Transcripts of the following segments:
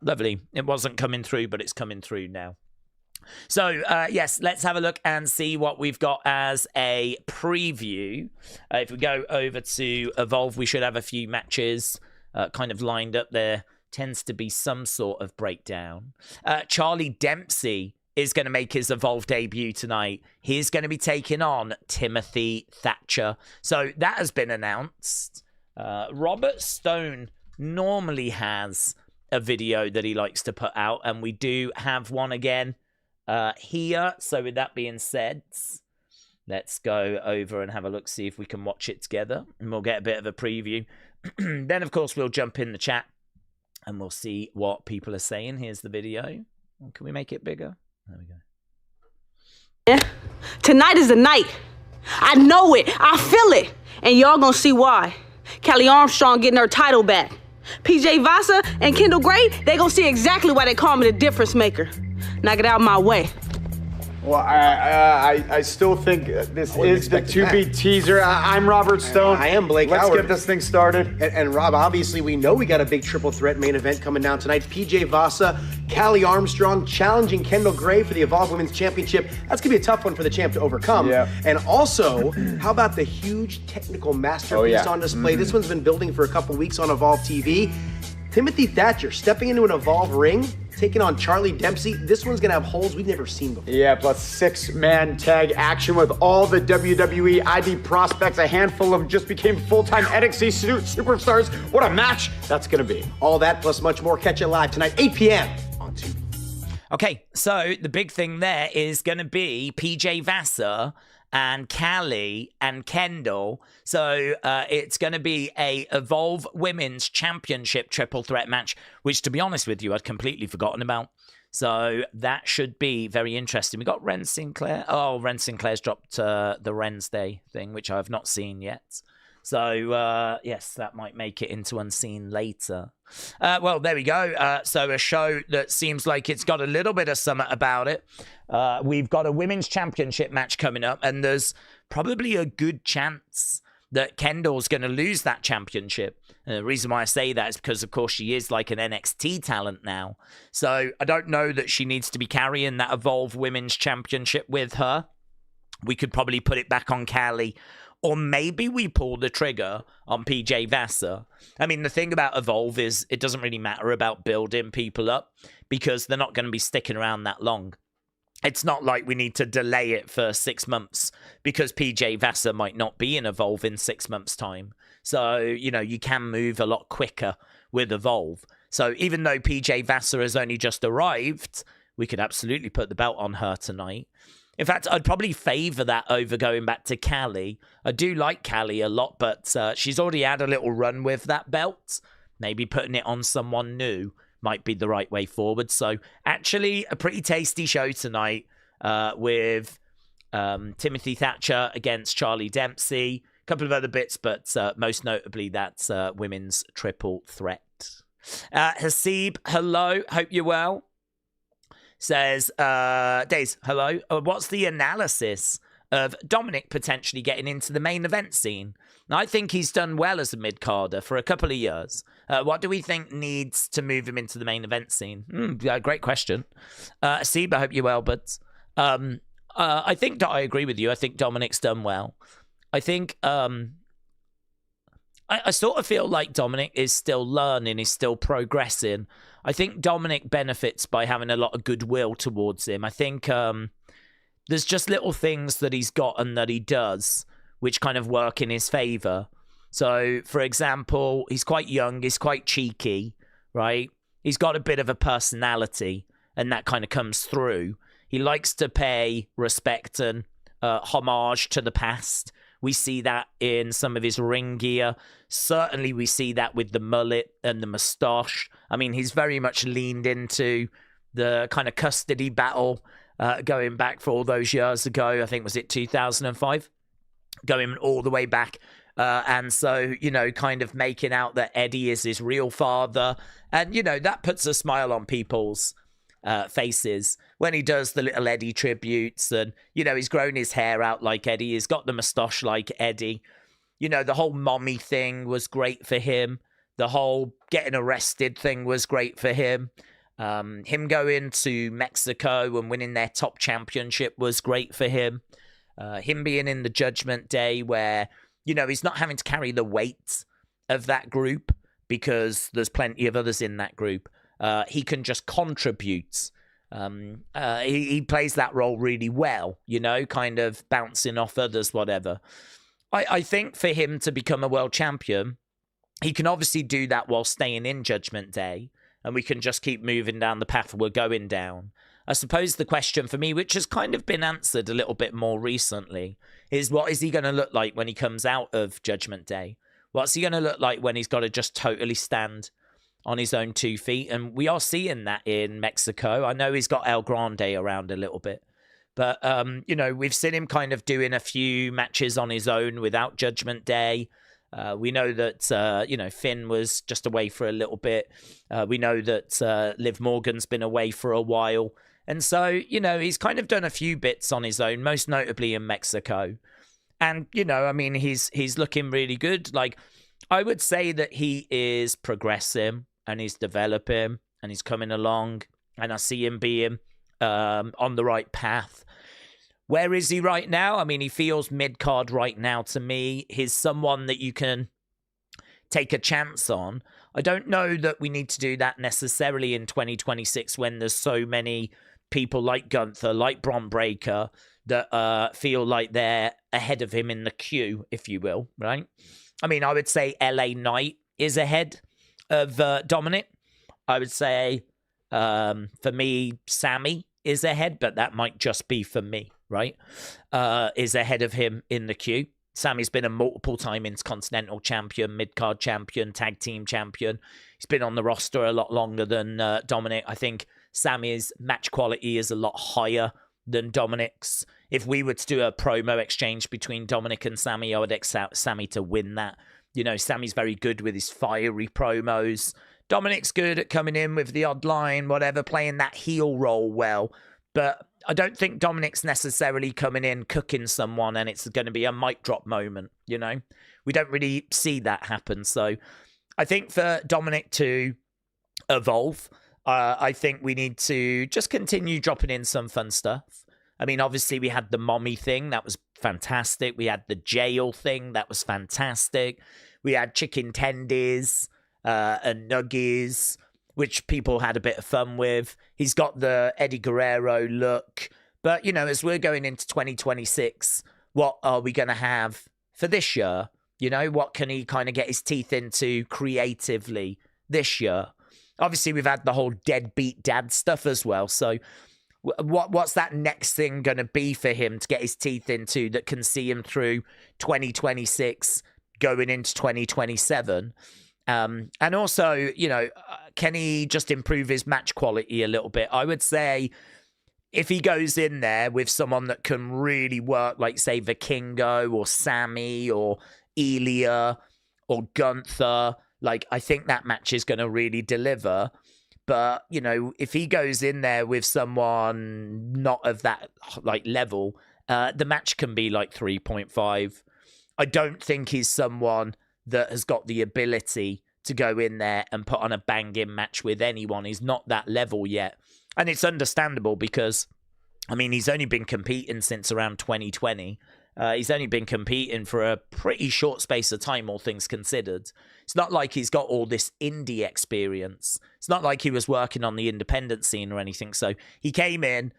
Lovely. It wasn't coming through, but it's coming through now. So, yes, let's have a look and see what we've got as a preview. If we go over to Evolve, we should have a few matches kind of lined up there. Tends to be some sort of breakdown. Charlie Dempsey is going to make his Evolve debut tonight. He's going to be taking on Timothy Thatcher. So that has been announced. Robert Stone normally has a video that he likes to put out, and we do have one again here. So with that being said, let's go over and have a look, see if we can watch it together, and we'll get a bit of a preview. Then, of course, we'll jump in the chat, and we'll see what people are saying. Here's the video. Can we make it bigger? There we go. Yeah. Tonight is the night. I know it. I feel it. And y'all gonna see why. Kelly Armstrong getting her title back. PJ Vasa and Kendal Gray, they gonna see exactly why they call me the difference maker. Now get out of my way. Well, I still think this is the to-be teaser. I'm Robert Stone. I am Blake Let's Howard. get this thing started. And Rob, obviously we know we got a big triple threat main event coming down tonight. PJ Vasa, Callie Armstrong challenging Kendal Gray for the Evolve Women's Championship. That's going to be a tough one for the champ to overcome. Yeah. And also, how about the huge technical masterpiece on display? This one's been building for a couple weeks on Evolve TV. Timothy Thatcher stepping into an Evolve ring, taking on Charlie Dempsey. This one's gonna have holes we've never seen before. Yeah, plus 6-man tag action with all the WWE ID prospects. A handful of just became full-time NXT superstars. What a match that's gonna be. All that plus much more. Catch it live tonight, 8 p.m. on Choo. Okay, so the big thing there is going to be PJ Vasa and Callie and Kendal. So it's going to be a Evolve Women's Championship triple threat match, which, to be honest with you, I'd completely forgotten about. So that should be very interesting. We got Ren Sinclair. Oh, Ren Sinclair's dropped the Wednesday thing, which I have not seen yet. So, yes, that might make it into Unseen later. Well, there we go. So a show that seems like it's got a little bit of summer about it. We've got a women's championship match coming up, and there's probably a good chance that Kendall's going to lose that championship. And the reason why I say that is because, of course, she is like an NXT talent now. So I don't know that she needs to be carrying that Evolve Women's Championship with her. We could probably put it back on Callie. Or maybe we pull the trigger on PJ Vasa. I mean, the thing about Evolve is it doesn't really matter about building people up because they're not going to be sticking around that long. It's not like we need to delay it for 6 months because PJ Vasa might not be in Evolve in 6 months' time. So, you know, you can move a lot quicker with Evolve. So even though PJ Vasa has only just arrived, we could absolutely put the belt on her tonight. In fact, I'd probably favour that over going back to Callie. I do like Callie a lot, but she's already had a little run with that belt. Maybe putting it on someone new might be the right way forward. So, actually, a pretty tasty show tonight with Timothy Thatcher against Charlie Dempsey. A couple of other bits, but most notably, that's women's triple threat. Hasib, hello. Hope you're well. Says, Daze, hello. What's the analysis of Dominic potentially getting into the main event scene? Now, I think he's done well as a mid-carder for a couple of years. What do we think needs to move him into the main event scene? Great question. Seba, hope you're well, but I think I agree with you. I think Dominic's done well. I think I sort of feel like Dominic is still learning, is still progressing. I think Dominic benefits by having a lot of goodwill towards him. I think there's just little things that he's got and that he does which kind of work in his favor. So, for example, he's quite young, he's quite cheeky, right? He's got a bit of a personality, and that kind of comes through. He likes to pay respect and homage to the past. We see that in some of his ring gear. Certainly we see that with the mullet and the moustache. I mean, he's very much leaned into the kind of custody battle going back for all those years ago. I think, was it 2005? Going all the way back. And so, you know, kind of making out that Eddie is his real father. And, you know, that puts a smile on people's faces when he does the little Eddie tributes. And, you know, he's grown his hair out like Eddie. He's got the moustache like Eddie. You know, the whole mommy thing was great for him. The whole getting arrested thing was great for him. Him going to Mexico and winning their top championship was great for him. Him being in the Judgment Day where, you know, he's not having to carry the weight of that group because there's plenty of others in that group. He can just contribute. He plays that role really well, you know, kind of bouncing off others, whatever. I think for him to become a world champion, he can obviously do that while staying in Judgment Day, and we can just keep moving down the path we're going down. I suppose the question for me, which has kind of been answered a little bit more recently, is what is he going to look like when he comes out of Judgment Day? What's he going to look like when he's got to just totally stand on his own 2 feet? And we are seeing that in Mexico. I know he's got El Grande around a little bit. But, you know, we've seen him kind of doing a few matches on his own without Judgment Day. We know that, you know, Finn was just away for a little bit. We know that Liv Morgan's been away for a while. And so, you know, he's kind of done a few bits on his own, most notably in Mexico. And, you know, I mean, he's looking really good. Like, I would say that he is progressing and he's developing and he's coming along. And I see him being on the right path. Where is he right now? I mean, he feels mid-card right now to me. He's someone that you can take a chance on. I don't know that we need to do that necessarily in 2026 when there's so many people like Gunther, like Bron Breakker, that feel like they're ahead of him in the queue, if you will, right? I mean, I would say LA Knight is ahead of Dominic. I would say, for me, Sammy is ahead, but that might just be for me, right? Is ahead of him in the queue. Sammy's been a multiple-time Intercontinental Champion, mid-card champion, tag team champion. He's been on the roster a lot longer than Dominic. I think Sammy's match quality is a lot higher than Dominic's. If we were to do a promo exchange between Dominic and Sammy, I would expect Sammy to win that. You know, Sammy's very good with his fiery promos. Dominic's good at coming in with the odd line, whatever, playing that heel role well. But I don't think Dominic's necessarily coming in, cooking someone, and it's going to be a mic drop moment, you know? We don't really see that happen. So I think for Dominic to evolve, I think we need to just continue dropping in some fun stuff. I mean, obviously, we had the mommy thing. That was fantastic. We had the jail thing. That was fantastic. We had chicken tendies and nuggies, which people had a bit of fun with. He's got the Eddie Guerrero look. But, you know, as we're going into 2026, what are we going to have for this year? You know, what can he kind of get his teeth into creatively this year? Obviously, we've had the whole deadbeat dad stuff as well. So what's that next thing going to be for him to get his teeth into that can see him through 2026 going into 2027? And also, you know, can he just improve his match quality a little bit? I would say if he goes in there with someone that can really work, like, say, Vikingo or Sammy or Ilya or Gunther, like, I think that match is going to really deliver. But, you know, if he goes in there with someone not of that, like, level, the match can be, like, 3.5. I don't think he's someone that has got the ability to go in there and put on a banging match with anyone. He's not that level yet. And it's understandable because, I mean, he's only been competing since around 2020. He's only been competing for a pretty short space of time, all things considered. It's not like he's got all this indie experience. It's not like he was working on the independent scene or anything. So he came in,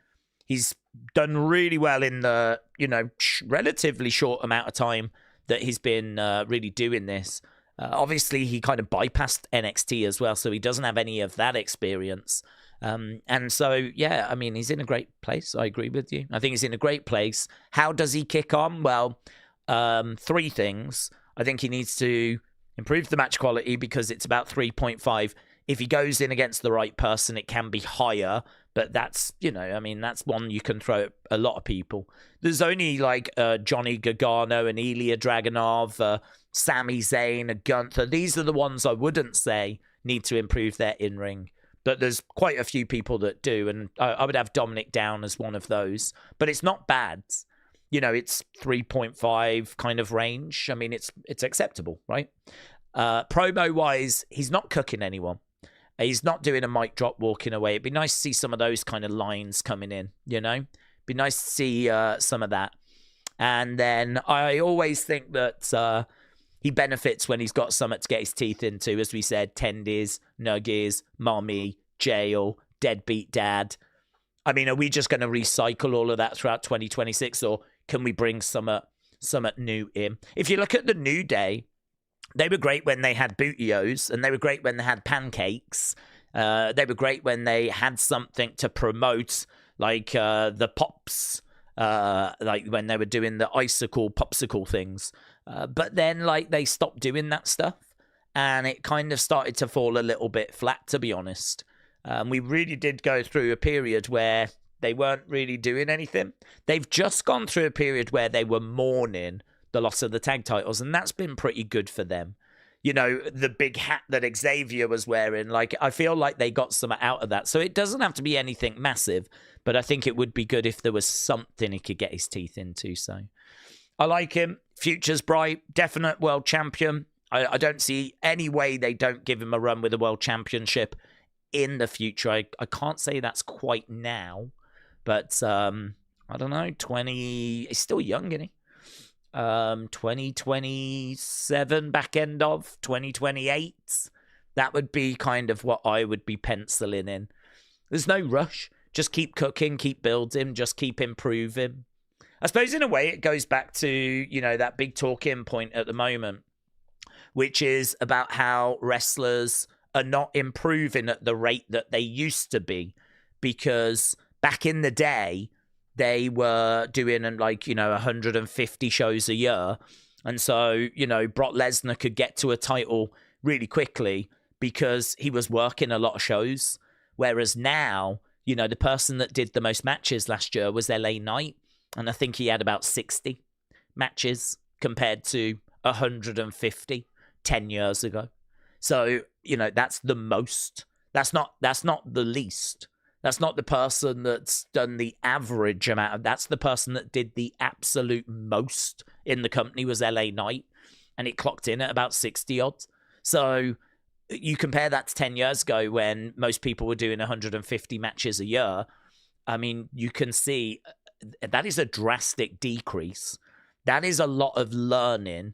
he's done really well in the, you know, relatively short amount of time that he's been really doing this. Obviously, he kind of bypassed NXT as well, so he doesn't have any of that experience. And so, yeah, I mean, he's in a great place. I agree with you. I think he's in a great place. How does he kick on? Well, 3 things. I think he needs to improve the match quality because it's about 3.5. If he goes in against the right person, it can be higher. But that's, you know, I mean, that's one you can throw at a lot of people. There's only like Johnny Gargano and Ilya Dragunov, Sami Zayn and Gunther. These are the ones I wouldn't say need to improve their in-ring. But there's quite a few people that do, and I would have Dominic down as one of those. But it's not bad. You know, it's 3.5 kind of range. I mean, it's acceptable, right? Promo-wise, he's not cooking anyone. He's not doing a mic drop walking away. It'd be nice to see some of those kind of lines coming in, you know? Be nice to see some of that. And then I always think that he benefits when he's got something to get his teeth into. As we said, tendies, nuggies, mommy, jail, deadbeat dad. I mean, are we just going to recycle all of that throughout 2026, or can we bring something new in? If you look at the New Day, they were great when they had bootios, and they were great when they had pancakes. They were great when they had something to promote, like the pops, like when they were doing the icicle popsicle things. But then, like, they stopped doing that stuff, and it kind of started to fall a little bit flat, to be honest. We really did go through a period where they weren't really doing anything. They've just gone through a period where they were mourning the loss of the tag titles, and that's been pretty good for them. You know, the big hat that Xavier was wearing, like, I feel like they got some out of that. So it doesn't have to be anything massive, but I think it would be good if there was something he could get his teeth into. So I like him. Future's bright. Definite world champion. I don't see any way they don't give him a run with a world championship in the future. I can't say that's quite now, but I don't know. 20. He's still young, isn't he? 2027, back end of 2028. That would be kind of what I would be penciling in. There's no rush. Just keep cooking, keep building, just keep improving. I suppose in a way it goes back to, you know, that big talking point at the moment, which is about how wrestlers are not improving at the rate that they used to be, because back in the day, they were doing, like, you know, 150 shows a year. And so, you know, Brock Lesnar could get to a title really quickly because he was working a lot of shows. Whereas now, you know, the person that did the most matches last year was LA Knight. And I think he had about 60 matches compared to 150 10 years ago. So, you know, that's the most. That's not the least. That's not the person that's done the average amount of. That's the person that did the absolute most in the company was LA Knight, and it clocked in at about 60 odds. So you compare that to 10 years ago when most people were doing 150 matches a year. I mean, you can see that is a drastic decrease. That is a lot of learning.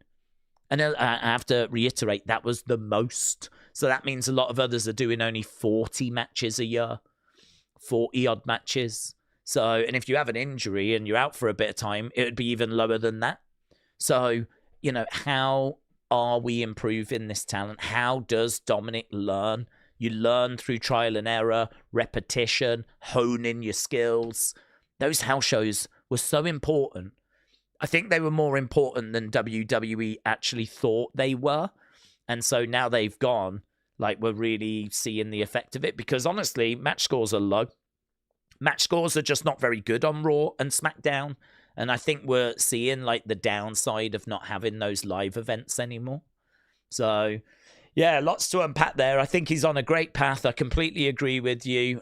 And I have to reiterate, that was the most. So that means a lot of others are doing only 40 matches a year. 40 odd matches. So, and if you have an injury and you're out for a bit of time, it would be even lower than that. So, you know, how are we improving this talent? How does Dominic learn? You learn through trial and error, repetition, honing your skills. Those house shows were so important. I think they were more important than WWE actually thought they were. And so now they've gone. Like, we're really seeing the effect of it, because honestly, match scores are low. Match scores are just not very good on Raw and SmackDown. And I think we're seeing, like, the downside of not having those live events anymore. So, yeah, lots to unpack there. I think he's on a great path. I completely agree with you.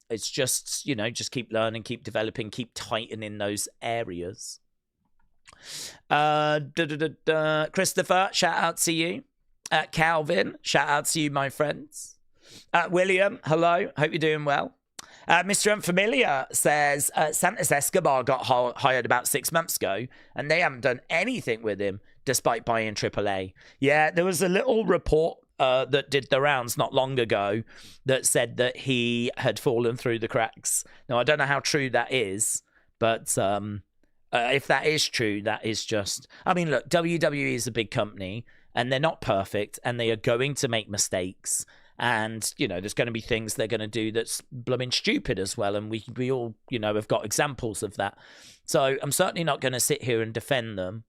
It's just, you know, just keep learning, keep developing, keep tightening those areas. Christopher, shout out to you. Calvin, shout out to you, my friends. William, hello. Hope you're doing well. Mr. Unfamiliar says Santos Escobar got hired about 6 months ago, and they haven't done anything with him despite buying AAA. Yeah, there was a little report that did the rounds not long ago that said that he had fallen through the cracks. Now, I don't know how true that is, but if that is true, that is just... I mean, look, WWE is a big company, and they're not perfect, and they are going to make mistakes. And, you know, there's going to be things they're going to do that's blooming stupid as well. And we all, you know, have got examples of that. So I'm certainly not going to sit here and defend them.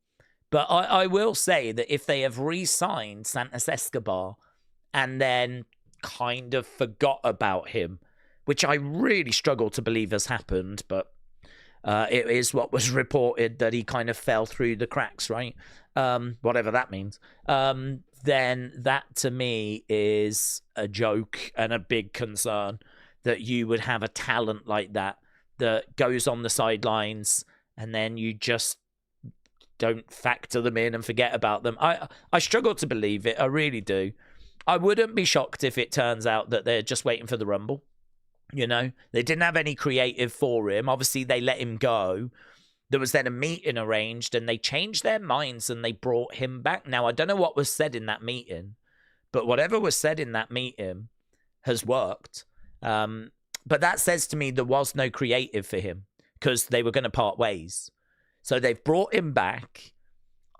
But I will say that if they have re-signed Santos Escobar and then kind of forgot about him, which I really struggle to believe has happened, but it is what was reported, that he kind of fell through the cracks, right? Whatever that means. Then that to me is a joke and a big concern, that you would have a talent like that goes on the sidelines and then you just don't factor them in and forget about them. I struggle to believe it. I really do. I wouldn't be shocked if it turns out that they're just waiting for the Rumble. You know, they didn't have any creative for him. Obviously, they let him go. There was then a meeting arranged and they changed their minds and they brought him back. Now, I don't know what was said in that meeting, but whatever was said in that meeting has worked. But that says to me there was no creative for him because they were going to part ways. So they've brought him back.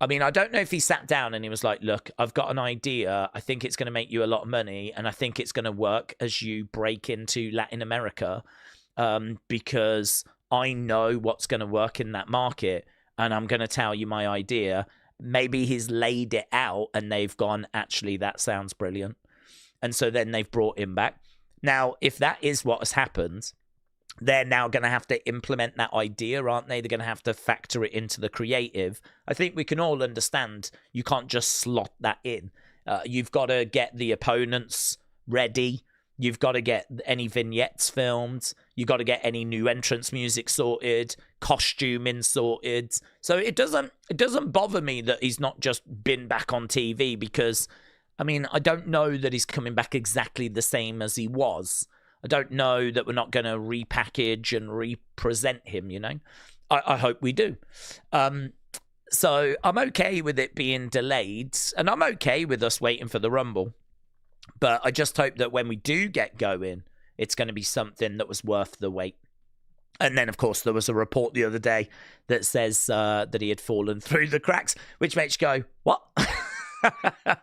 I mean, I don't know if he sat down and he was like, look, I've got an idea. I think it's going to make you a lot of money. And I think it's going to work as you break into Latin America because I know what's going to work in that market. And I'm going to tell you my idea. Maybe he's laid it out and they've gone, actually, that sounds brilliant. And so then they've brought him back. Now, if that is what has happened, they're now going to have to implement that idea, aren't they? They're going to have to factor it into the creative. I think we can all understand you can't just slot that in. You've got to get the opponents ready. You've got to get any vignettes filmed. You've got to get any new entrance music sorted, costuming sorted. So it doesn't bother me that he's not just been back on TV because, I mean, I don't know that he's coming back exactly the same as he was. I don't know that we're not going to repackage and represent him, you know. I hope we do. So I'm okay with it being delayed, and I'm okay with us waiting for the Rumble. But I just hope that when we do get going, it's going to be something that was worth the wait. And then, of course, there was a report the other day that says that he had fallen through the cracks, which makes you go, what? But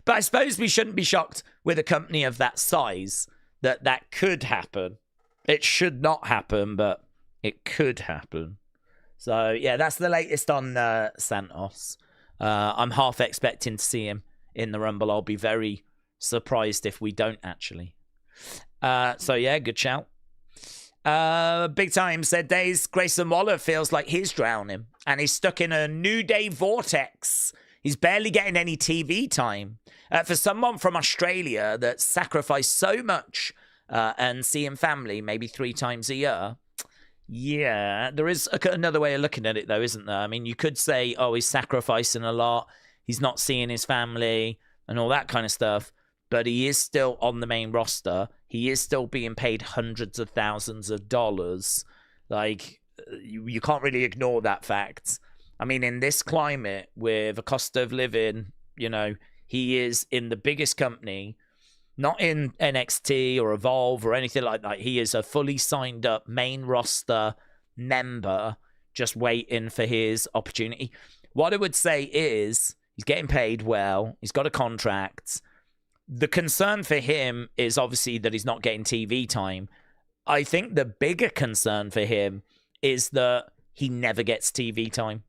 I suppose we shouldn't be shocked with a company of that size that could happen. It should not happen, but it could happen. So, yeah, that's the latest on Santos. I'm half expecting to see him in the Rumble. I'll be very surprised if we don't, actually. So, yeah, good shout. Big Time said, Daze, Grayson Waller feels like he's drowning, and he's stuck in a New Day vortex. He's barely getting any TV time. For someone from Australia that sacrificed so much and seeing family maybe 3 times a year, yeah, there is another way of looking at it, though, isn't there? I mean, you could say, oh, he's sacrificing a lot. He's not seeing his family and all that kind of stuff. But he is still on the main roster. He is still being paid hundreds of thousands of dollars. Like, you can't really ignore that fact. I mean, in this climate with a cost of living, you know, he is in the biggest company, not in NXT or Evolve or anything like that. He is a fully signed up main roster member just waiting for his opportunity. What I would say is he's getting paid well. He's got a contract. The concern for him is obviously that he's not getting TV time. I think the bigger concern for him is that he never gets TV time.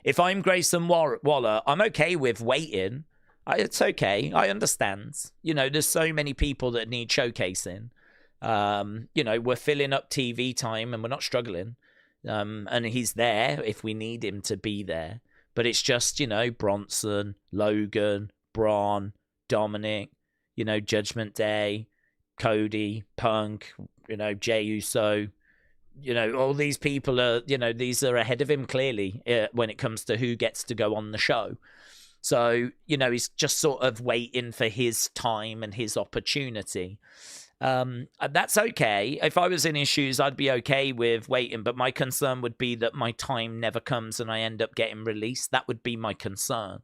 If I'm Grayson Waller, I'm okay with waiting. It's okay. I understand. You know, there's so many people that need showcasing. You know, we're filling up TV time and we're not struggling. And he's there if we need him to be there. But it's just, you know, Bronson, Logan, Braun, Dominic, you know, Judgment Day, Cody, Punk, you know, Jey Uso. You know, all these people are, you know, these are ahead of him clearly when it comes to who gets to go on the show. So, you know, he's just sort of waiting for his time and his opportunity. That's okay. If I was in his shoes, I'd be okay with waiting. But my concern would be that my time never comes and I end up getting released. That would be my concern.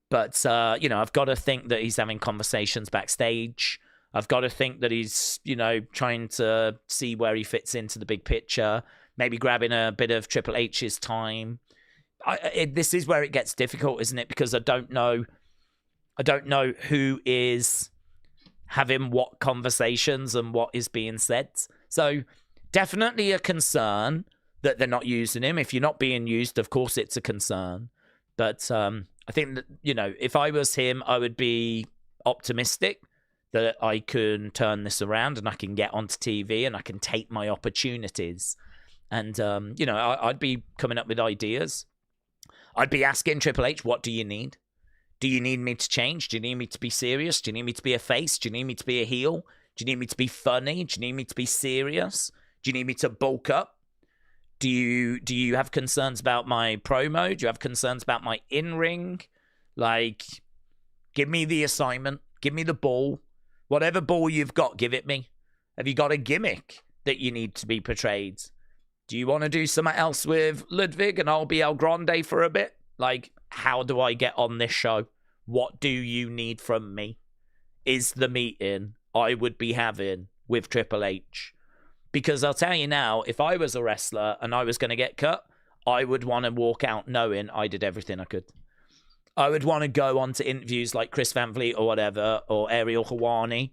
But, you know, I've got to think that he's having conversations backstage. I've got to think that he's, you know, trying to see where he fits into the big picture, maybe grabbing a bit of Triple H's time. This is where it gets difficult, isn't it? Because I don't know who is having what conversations and what is being said. So definitely a concern that they're not using him. If you're not being used, of course it's a concern. But I think that, you know, if I was him, I would be optimistic that I can turn this around and I can get onto TV and I can take my opportunities. And, you know, I'd be coming up with ideas. I'd be asking Triple H, what do you need? Do you need me to change? Do you need me to be serious? Do you need me to be a face? Do you need me to be a heel? Do you need me to be funny? Do you need me to be serious? Do you need me to bulk up? Do you have concerns about my promo? Do you have concerns about my in-ring? Like, Give me the assignment. Give me the ball. Whatever ball you've got, give it me. Have you got a gimmick that you need to be portrayed? Do you want to do something else with Ludwig and I'll be El Grande for a bit? Like, how do I get on this show? What do you need from me? Is the meeting I would be having with Triple H? Because I'll tell you now, if I was a wrestler and I was going to get cut, I would want to walk out knowing I did everything I could. I would want to go on to interviews like Chris Van Vliet or whatever, or Ariel Helwani,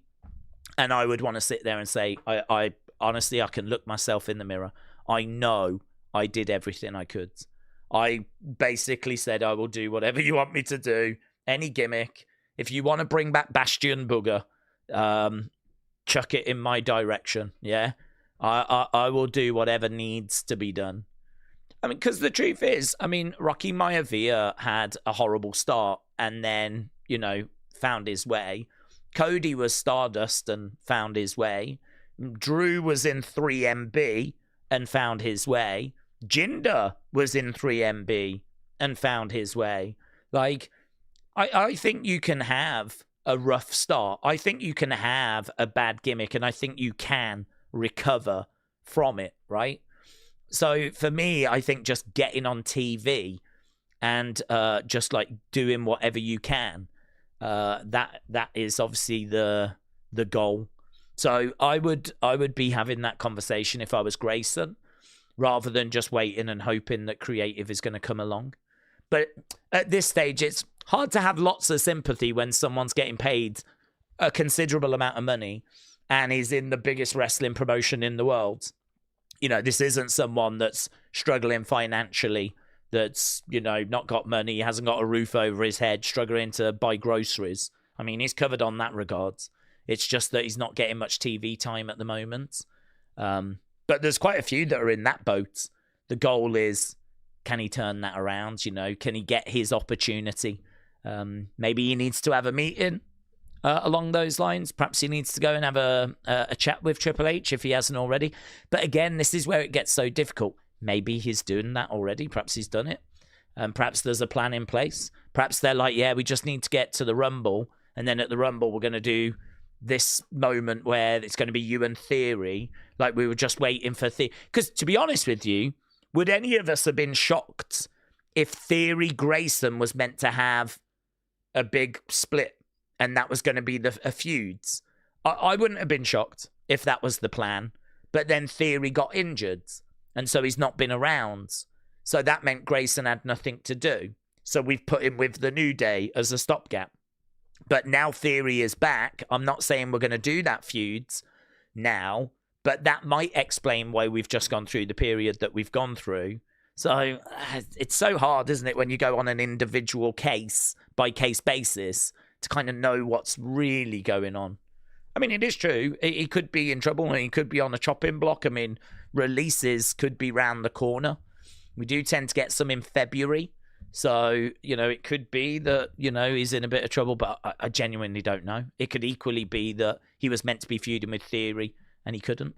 and I would want to sit there and say, I honestly, I can look myself in the mirror. I know I did everything I could. I basically said, I will do whatever you want me to do, any gimmick. If you want to bring back Bastion Booger, chuck it in my direction, yeah? I will do whatever needs to be done. I mean, because the truth is, I mean, Rocky Maivia had a horrible start and then, you know, found his way. Cody was Stardust and found his way. Drew was in 3MB and found his way. Jinder was in 3MB and found his way. Like, I think you can have a rough start. I think you can have a bad gimmick, and I think you can recover from it, right? So for me, I think just getting on TV and just like doing whatever you can, that is obviously the goal. So I would be having that conversation if I was Grayson, rather than just waiting and hoping that creative is going to come along. But at this stage, it's hard to have lots of sympathy when someone's getting paid a considerable amount of money and is in the biggest wrestling promotion in the world. You know, this isn't someone that's struggling financially, that's, you know, not got money, hasn't got a roof over his head, struggling to buy groceries. I mean, he's covered on that regard. It's just that he's not getting much TV time at the moment. But there's quite a few that are in that boat. The goal is, can he turn that around? You know, can he get his opportunity? Maybe he needs to have a meeting along those lines. Perhaps he needs to go and have a chat with Triple H if he hasn't already. But again, this is where it gets so difficult. Maybe he's doing that already. Perhaps he's done it. Perhaps there's a plan in place. Perhaps they're like, yeah, we just need to get to the Rumble. And then at the Rumble, we're going to do this moment where it's going to be you and Theory. Like we were just waiting for Theory. Because to be honest with you, would any of us have been shocked if Theory Grayson was meant to have a big split and that was going to be a feuds? I wouldn't have been shocked if that was the plan. But then Theory got injured, and so he's not been around. So that meant Grayson had nothing to do. So we've put him with the New Day as a stopgap. But now Theory is back. I'm not saying we're going to do that feuds now, but that might explain why we've just gone through the period that we've gone through. So it's so hard, isn't it, when you go on an individual case-by-case basis to kind of know what's really going on. I mean, it is true. He could be in trouble and he could be on a chopping block. I mean, releases could be round the corner. We do tend to get some in February. So, you know, it could be that, you know, he's in a bit of trouble, but I genuinely don't know. It could equally be that he was meant to be feuding with Theory and he couldn't.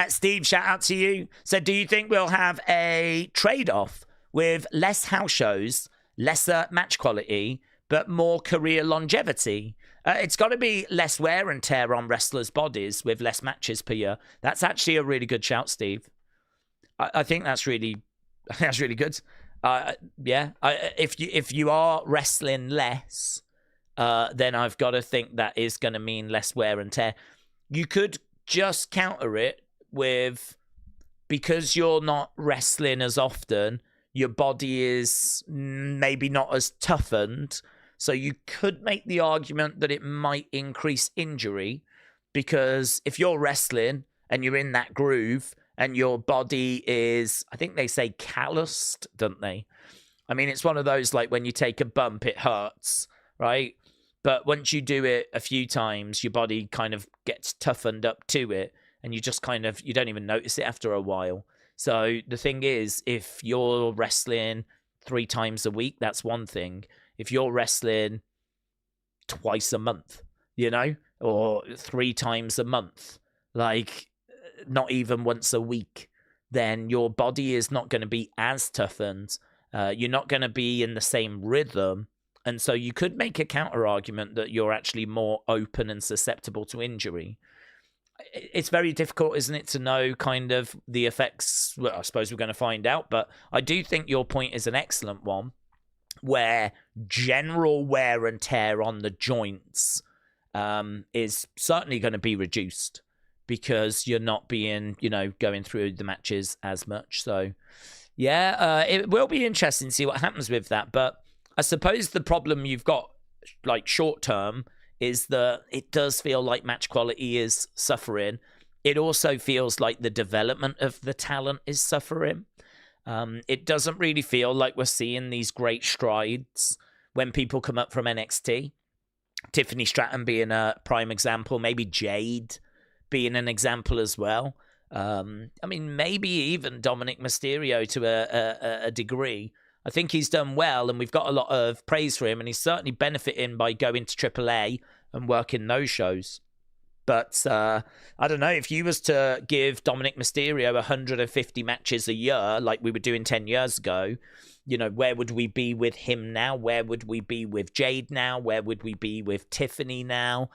Steve, shout out to you. So do you think we'll have a trade-off with less house shows, lesser match quality, but more career longevity? It's got to be less wear and tear on wrestlers' bodies with less matches per year. That's actually a really good shout, Steve. I think that's really good. Yeah, if you are wrestling less, then I've got to think that is going to mean less wear and tear. You could just counter it with, because you're not wrestling as often, your body is maybe not as toughened. So you could make the argument that it might increase injury, because if you're wrestling and you're in that groove and your body is, I think they say calloused, don't they? I mean, it's one of those, like when you take a bump, it hurts, right? But once you do it a few times, your body kind of gets toughened up to it, and you just kind of, you don't even notice it after a while. So the thing is, if you're wrestling 3 times a week, that's one thing. If you're wrestling twice a month, you know, or 3 times a month, like not even once a week, then your body is not going to be as toughened. You're not going to be in the same rhythm And so you could make a counter argument that you're actually more open and susceptible to injury. It's very difficult, isn't it, to know kind of the effects. Well, I suppose we're going to find out, but I do think your point is an excellent one, where general wear and tear on the joints is certainly going to be reduced because you're not being, going through the matches as much. So, yeah, it will be interesting to see what happens with that. But I suppose the problem you've got, like short term, is that it does feel like match quality is suffering. It also feels like the development of the talent is suffering. It doesn't really feel like we're seeing these great strides when people come up from NXT. Tiffany Stratton being a prime example, maybe Jade being an example as well. Maybe even Dominic Mysterio to a degree. I think he's done well, and we've got a lot of praise for him, and he's certainly benefiting by going to AAA and working those shows. But I don't know, if you was to give Dominic Mysterio 150 matches a year, like we were doing 10 years ago, where would we be with him now? Where would we be with Jade now? Where would we be with Tiffany now?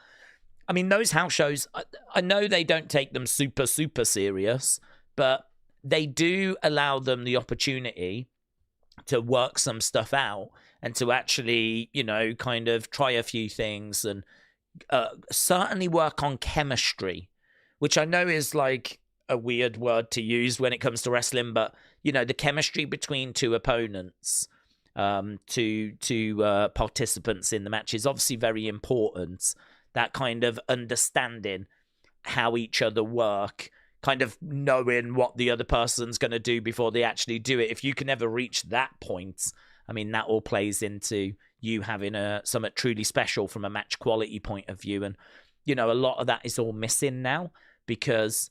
I mean, those house shows, I know they don't take them super, super serious, but they do allow them the opportunity to work some stuff out and to actually, kind of try a few things and certainly work on chemistry, which I know is like a weird word to use when it comes to wrestling, but, the chemistry between two opponents, two participants in the match is obviously very important. That kind of understanding how each other work, kind of knowing what the other person's going to do before they actually do it. If you can ever reach that point, I mean, that all plays into you having something truly special from a match quality point of view. And, a lot of that is all missing now because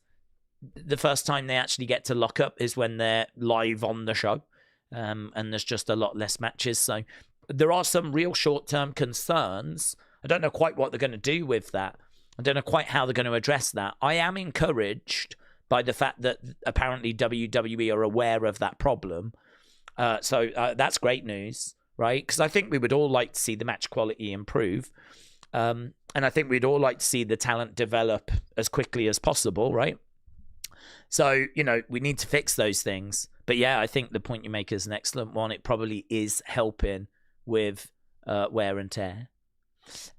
the first time they actually get to lock up is when they're live on the show. And there's just a lot less matches. So there are some real short-term concerns. I don't know quite what they're going to do with that. I don't know quite how they're going to address that. I am encouraged by the fact that apparently WWE are aware of that problem. So that's great news, right? Because I think we would all like to see the match quality improve. And I think we'd all like to see the talent develop as quickly as possible, right? So, we need to fix those things. But yeah, I think the point you make is an excellent one. It probably is helping with wear and tear.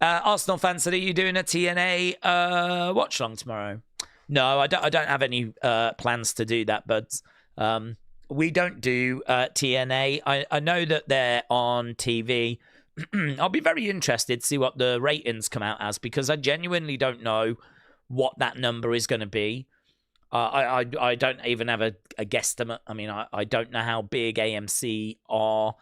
Arsenal fans, are you doing a TNA watch long tomorrow? No, I don't have any plans to do that, but we don't do TNA. I know that they're on TV. I'll be very interested to see what the ratings come out as, because I genuinely don't know what that number is going to be. I don't even have a guesstimate. I mean, I don't know how big AMC are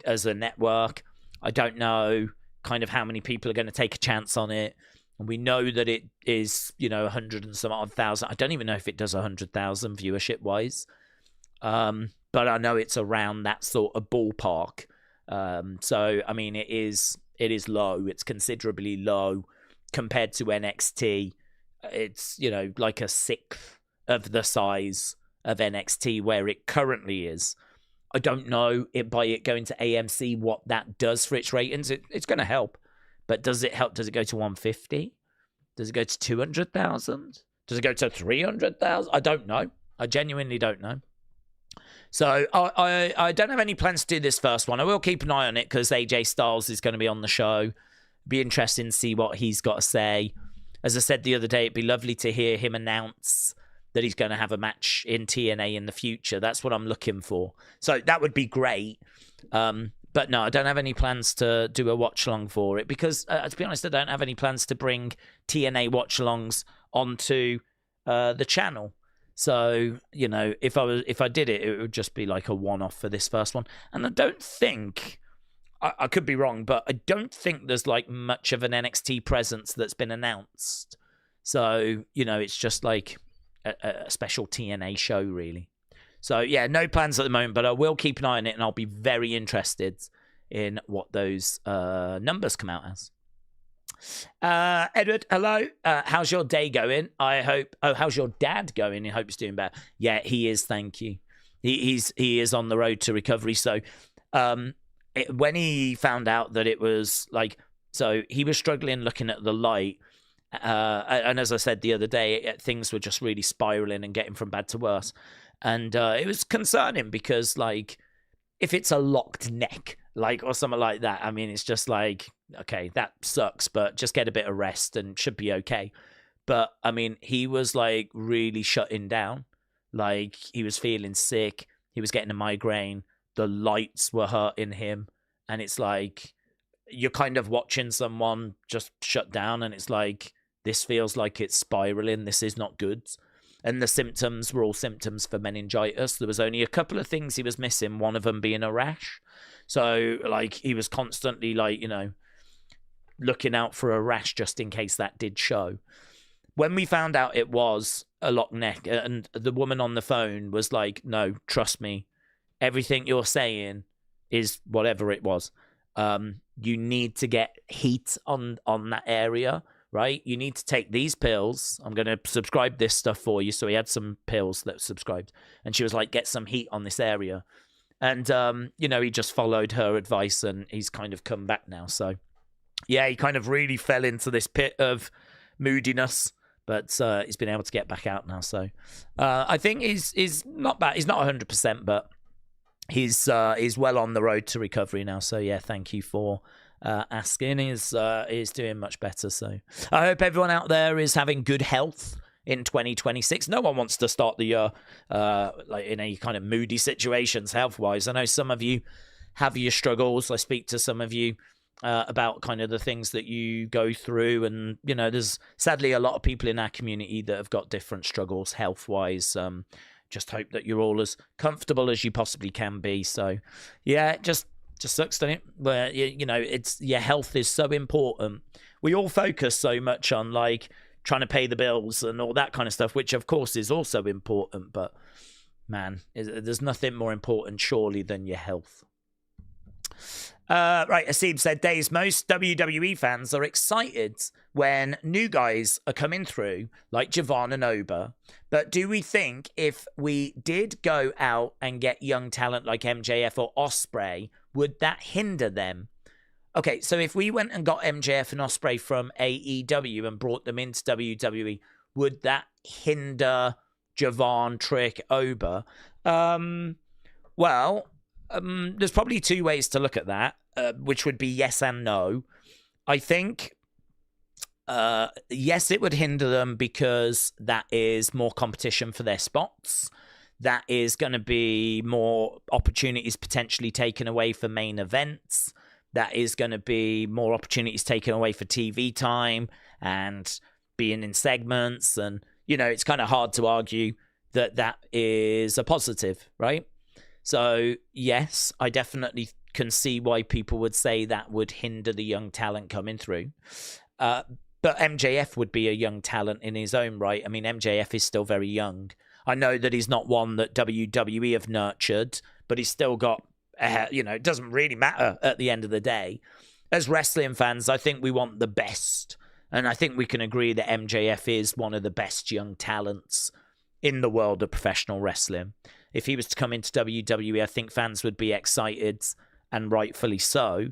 as a network. I don't know kind of how many people are going to take a chance on it. And we know that it is, 100 and some odd thousand. I don't even know if it does 100,000 viewership wise. But I know it's around that sort of ballpark. So, I mean, it is low. It's considerably low compared to NXT. It's, like a sixth of the size of NXT where it currently is. I don't know by it going to AMC what that does for its ratings. It's going to help. But does it help? Does it go to 150? Does it go to 200,000? Does it go to 300,000? I don't know. I genuinely don't know. So I don't have any plans to do this first one. I will keep an eye on it because AJ Styles is going to be on the show. Be interesting to see what he's got to say. As I said the other day, it'd be lovely to hear him announce that he's going to have a match in TNA in the future. That's what I'm looking for. So that would be great. But no, I don't have any plans to do a watch-along for it because, to be honest, I don't have any plans to bring TNA watch-alongs onto the channel. So, if I did it, it would just be like a one-off for this first one. And I don't think, I could be wrong, but I don't think there's like much of an NXT presence that's been announced. So, it's just like a special TNA show, really. So, yeah, no plans at the moment, but I will keep an eye on it, and I'll be very interested in what those numbers come out as. Edward, hello. How's your day going? How's your dad going? I hope he's doing better. Yeah, he is, thank you. He is on the road to recovery. So, when he found out that it was like, so he was struggling looking at the light. And as I said the other day, things were just really spiraling and getting from bad to worse. And it was concerning because, like, if it's a locked neck, like, or something like that, I mean, it's just like, okay, that sucks, but just get a bit of rest and should be okay. But, I mean, he was, like, really shutting down. Like, he was feeling sick. He was getting a migraine. The lights were hurting him. And it's like, you're kind of watching someone just shut down, and it's like, this feels like it's spiraling. This is not good. And the symptoms were all symptoms for meningitis. There was only a couple of things he was missing, one of them being a rash. So, like, he was constantly, like, you know, looking out for a rash just in case that did show. When we found out it was a locked neck, and the woman on the phone was like, no, trust me, everything you're saying is whatever it was. You need to get heat on that area, right? You need to take these pills. I'm going to subscribe this stuff for you. So he had some pills that subscribed. And she was like, get some heat on this area. And, you know, he just followed her advice, and he's kind of come back now. So, yeah, he kind of really fell into this pit of moodiness. But he's been able to get back out now. So I think he's not bad. He's not 100%, but he's well on the road to recovery now. So, yeah, thank you for asking. He's doing much better. So I hope everyone out there is having good health in 2026. No one wants to start the year like in any kind of moody situations health-wise. I know some of you have your struggles. I speak to some of you about kind of the things that you go through, and you know, there's sadly a lot of people in our community that have got different struggles health-wise. Just hope that you're all as comfortable as you possibly can be. So yeah, just sucks, doesn't it? Where you know, it's your health is so important. We all focus so much on like trying to pay the bills and all that kind of stuff, which of course is also important, but man, there's nothing more important surely than your health. Right, Aseeb said, Daze, most WWE fans are excited when new guys are coming through, like Javon and Oba. But do we think if we did go out and get young talent like MJF or Ospreay, would that hinder them? Okay, so if we went and got MJF and Ospreay from AEW and brought them into WWE, would that hinder Javon, Trick, Oba? Well, there's probably two ways to look at that, which would be yes and no. I think, yes, it would hinder them because that is more competition for their spots. That is going to be more opportunities potentially taken away for main events. That is going to be more opportunities taken away for TV time and being in segments. And, you know, it's kind of hard to argue that that is a positive, right? So, yes, I definitely can see why people would say that would hinder the young talent coming through. But MJF would be a young talent in his own right. I mean, MJF is still very young. I know that he's not one that WWE have nurtured, but he's still got, you know, it doesn't really matter at the end of the day. As wrestling fans, I think we want the best. And I think we can agree that MJF is one of the best young talents in the world of professional wrestling. If he was to come into WWE, I think fans would be excited, and rightfully so.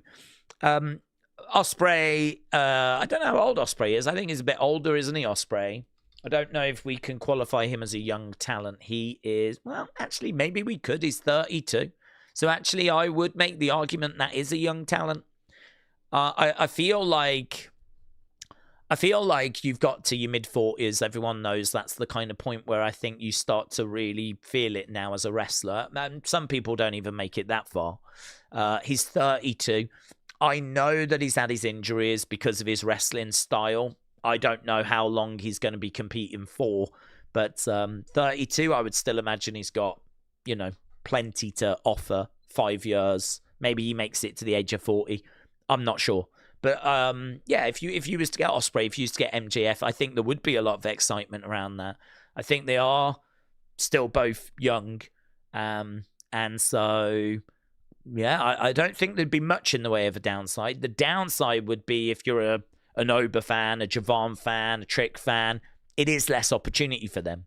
Ospreay, I don't know how old Ospreay is. I think he's a bit older, isn't he, Ospreay? I don't know if we can qualify him as a young talent. He is, well, actually, maybe we could. He's 32. So actually, I would make the argument that is a young talent. I feel like you've got to your mid-40s. Everyone knows that's the kind of point where I think you start to really feel it now as a wrestler. And some people don't even make it that far. He's 32. I know that he's had his injuries because of his wrestling style. I don't know how long he's going to be competing for. But 32, I would still imagine he's got, you know, plenty to offer. 5 years. Maybe he makes it to the age of 40. I'm not sure. But yeah, if you was to get Ospreay, if you was to get MJF, I think there would be a lot of excitement around that. I think they are still both young, and so yeah, I don't think there'd be much in the way of a downside. The downside would be if you're an Oba fan, a Javon fan, a Trick fan, it is less opportunity for them.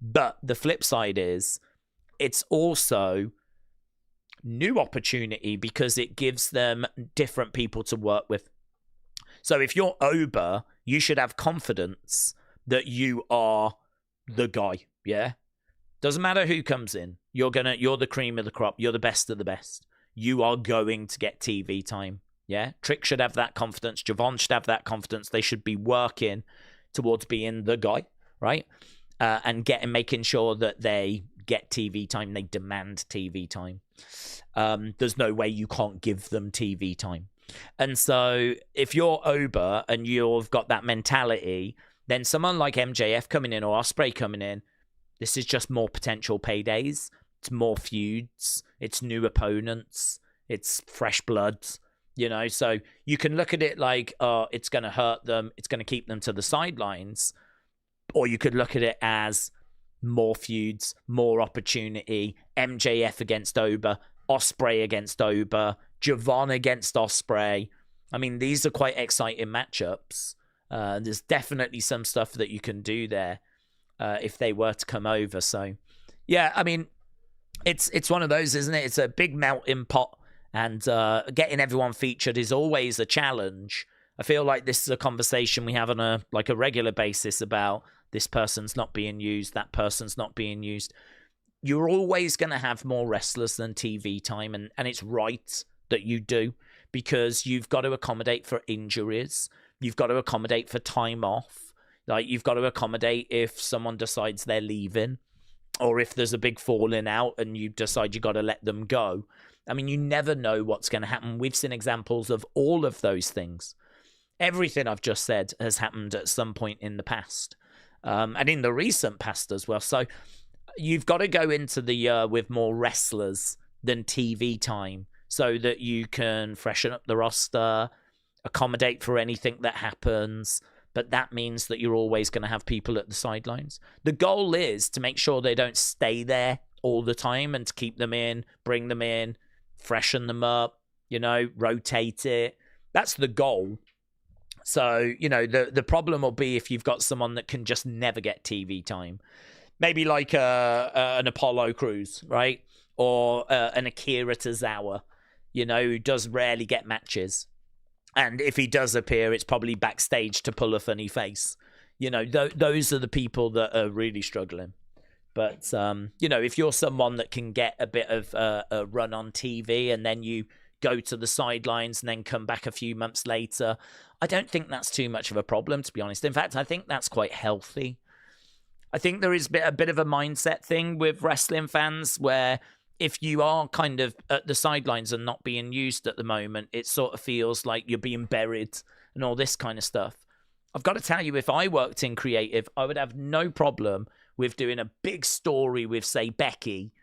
But the flip side is, it's also new opportunity because it gives them different people to work with. So if you're Oba, you should have confidence that you are the guy, yeah? Doesn't matter who comes in. You're the cream of the crop. You're the best of the best. You are going to get TV time, yeah? Trick should have that confidence. Javon should have that confidence. They should be working towards being the guy, right? And making sure that they get TV time. They demand TV time. There's no way you can't give them TV time. And so if you're Oba and you've got that mentality, then someone like MJF coming in or Ospreay coming in, this is just more potential paydays. It's more feuds. It's new opponents. It's fresh blood, you know? So you can look at it like, it's going to hurt them. It's going to keep them to the sidelines. Or you could look at it as more feuds, more opportunity, MJF against Oba, Ospreay against Oba, Javon against Ospreay. I mean, these are quite exciting matchups. There's definitely some stuff that you can do there if they were to come over. So, yeah, I mean, it's one of those, isn't it? It's a big melting pot, and getting everyone featured is always a challenge. I feel like this is a conversation we have on a regular basis about this person's not being used, that person's not being used. You're always going to have more wrestlers than TV time, and it's right that you do, because you've got to accommodate for injuries. You've got to accommodate for time off. Like, you've got to accommodate if someone decides they're leaving, or if there's a big falling out and you decide you got to let them go. I mean, you never know what's going to happen. We've seen examples of all of those things. Everything I've just said has happened at some point in the past, and in the recent past as well. So you've got to go into the year with more wrestlers than TV time so that you can freshen up the roster, accommodate for anything that happens. But that means that you're always going to have people at the sidelines. The goal is to make sure they don't stay there all the time, and to keep them in, bring them in, freshen them up, you know, rotate it. That's the goal. So, you know, the problem will be if you've got someone that can just never get TV time. Maybe like an Apollo Crews, right? Or an Akira Tozawa, you know, who does rarely get matches. And if he does appear, it's probably backstage to pull a funny face. You know, those are the people that are really struggling. But, you know, if you're someone that can get a bit of a run on TV and then you go to the sidelines and then come back a few months later, I don't think that's too much of a problem, to be honest. In fact, I think that's quite healthy. I think there is a bit of a mindset thing with wrestling fans where if you are kind of at the sidelines and not being used at the moment, it sort of feels like you're being buried and all this kind of stuff. I've got to tell you, if I worked in creative, I would have no problem with doing a big story with, say, Becky.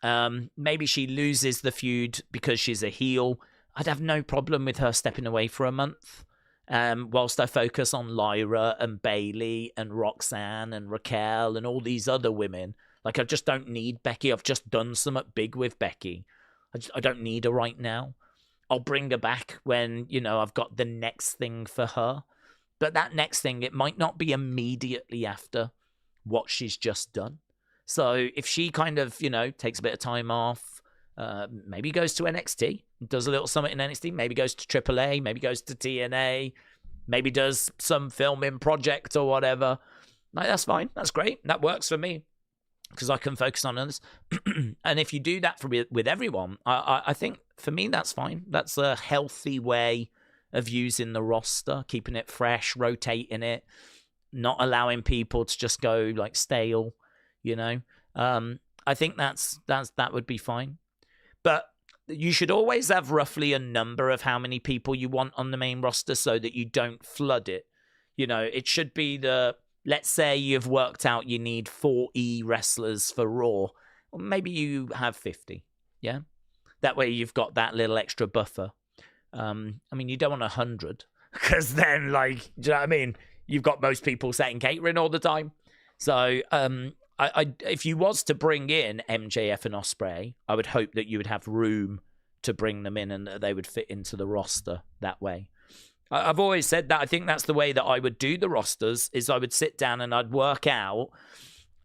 Maybe she loses the feud because she's a heel. I'd have no problem with her stepping away for a month. Whilst I focus on Lyra and Bailey and Roxanne and Raquel and all these other women. Like, I just don't need Becky. I've just done something big with Becky. I don't need her right now. I'll bring her back when, you know, I've got the next thing for her. But that next thing, it might not be immediately after what she's just done. So if she kind of, you know, takes a bit of time off, maybe goes to NXT, does a little summit in NXT, maybe goes to AAA, maybe goes to TNA, maybe does some filming project or whatever. Like, that's fine. That's great. That works for me, because I can focus on others. And if you do that with everyone, I think for me that's fine. That's a healthy way of using the roster, keeping it fresh, rotating it, not allowing people to just go like stale, you know. I think that would be fine. But you should always have roughly a number of how many people you want on the main roster so that you don't flood it. You know, it should be let's say you've worked out you need 40 wrestlers for Raw. Well, maybe you have 50, yeah? That way you've got that little extra buffer. I mean, you don't want 100, because then, like, do you know what I mean? You've got most people setting catering all the time. So, if you was to bring in MJF and Ospreay, I would hope that you would have room to bring them in and that they would fit into the roster that way. I've always said that. I think that's the way that I would do the rosters, is I would sit down and I'd work out,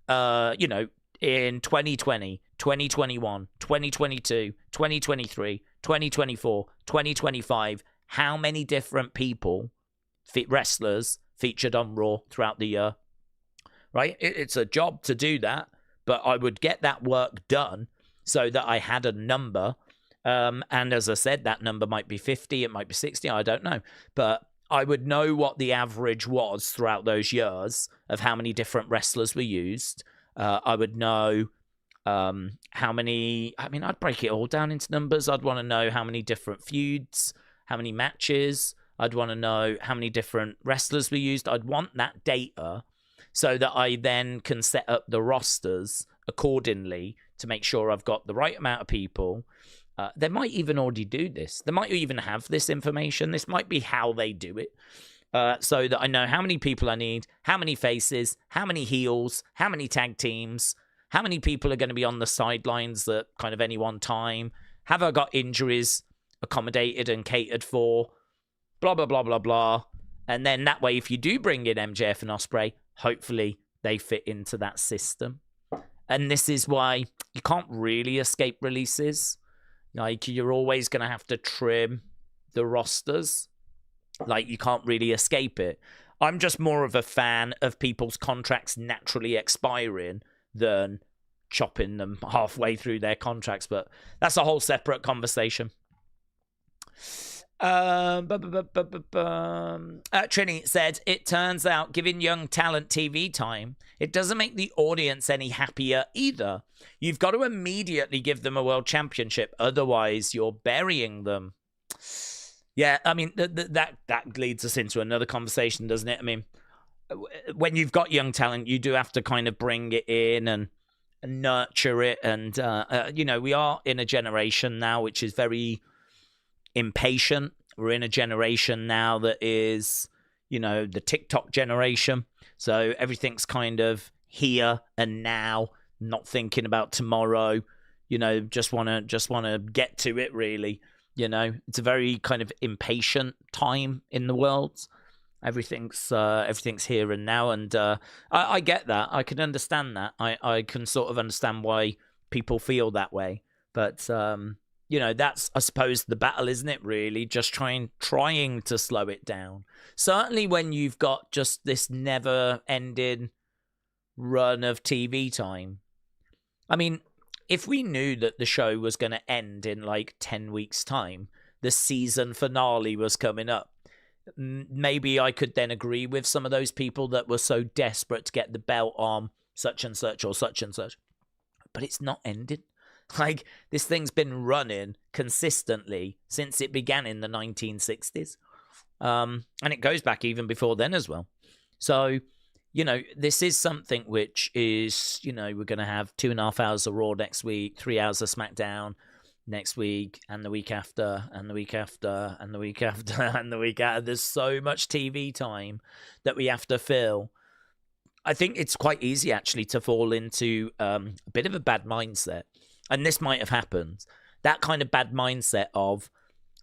you know, in 2020, 2021, 2022, 2023, 2024, 2025. How many different people, wrestlers, featured on Raw throughout the year? Right? It's a job to do that, but I would get that work done so that I had a number. And as I said, that number might be 50, it might be 60, I don't know. But I would know what the average was throughout those years of how many different wrestlers were used. I would know how many, I'd break it all down into numbers. I'd want to know how many different feuds, how many matches. I'd want to know how many different wrestlers were used. I'd want that data so that I then can set up the rosters accordingly to make sure I've got the right amount of people. They might even already do this. They might even have this information. This might be how they do it. So that I know how many people I need, how many faces, how many heels, how many tag teams, how many people are going to be on the sidelines at kind of any one time. Have I got injuries accommodated and catered for? Blah, blah, blah, blah, blah. And then that way, if you do bring in MJF and Ospreay, hopefully they fit into that system. And this is why you can't really escape releases. Like, you're always going to have to trim the rosters. Like, you can't really escape it. I'm just more of a fan of people's contracts naturally expiring than chopping them halfway through their contracts. But that's a whole separate conversation. Trini said, it turns out giving young talent TV time, it doesn't make the audience any happier either. You've got to immediately give them a world championship, otherwise you're burying them. Yeah, I mean, that leads us into another conversation, doesn't it? I mean, when you've got young talent, you do have to kind of bring it in and nurture it. And, we are in a generation now which is very impatient. We're in a generation now that is, the TikTok generation. So everything's kind of here and now, not thinking about tomorrow. Just want to get to it, really. It's a very kind of impatient time in the world. Everything's here and now, and I get that. I can understand that. I can sort of understand why people feel that way. But that's, I suppose, the battle, isn't it? Really, just trying to slow it down. Certainly, when you've got just this never-ending run of TV time. I mean, if we knew that the show was going to end in like 10 weeks' time, the season finale was coming up, maybe I could then agree with some of those people that were so desperate to get the belt on such and such or such and such. But it's not ending. Like, this thing's been running consistently since it began in the 1960s. And it goes back even before then as well. So, this is something which is, we're going to have 2.5 hours of Raw next week, 3 hours of SmackDown next week, and the week after, and the week after, and the week after, and the week after. There's so much TV time that we have to fill. I think it's quite easy, actually, to fall into a bit of a bad mindset. And this might have happened. That kind of bad mindset of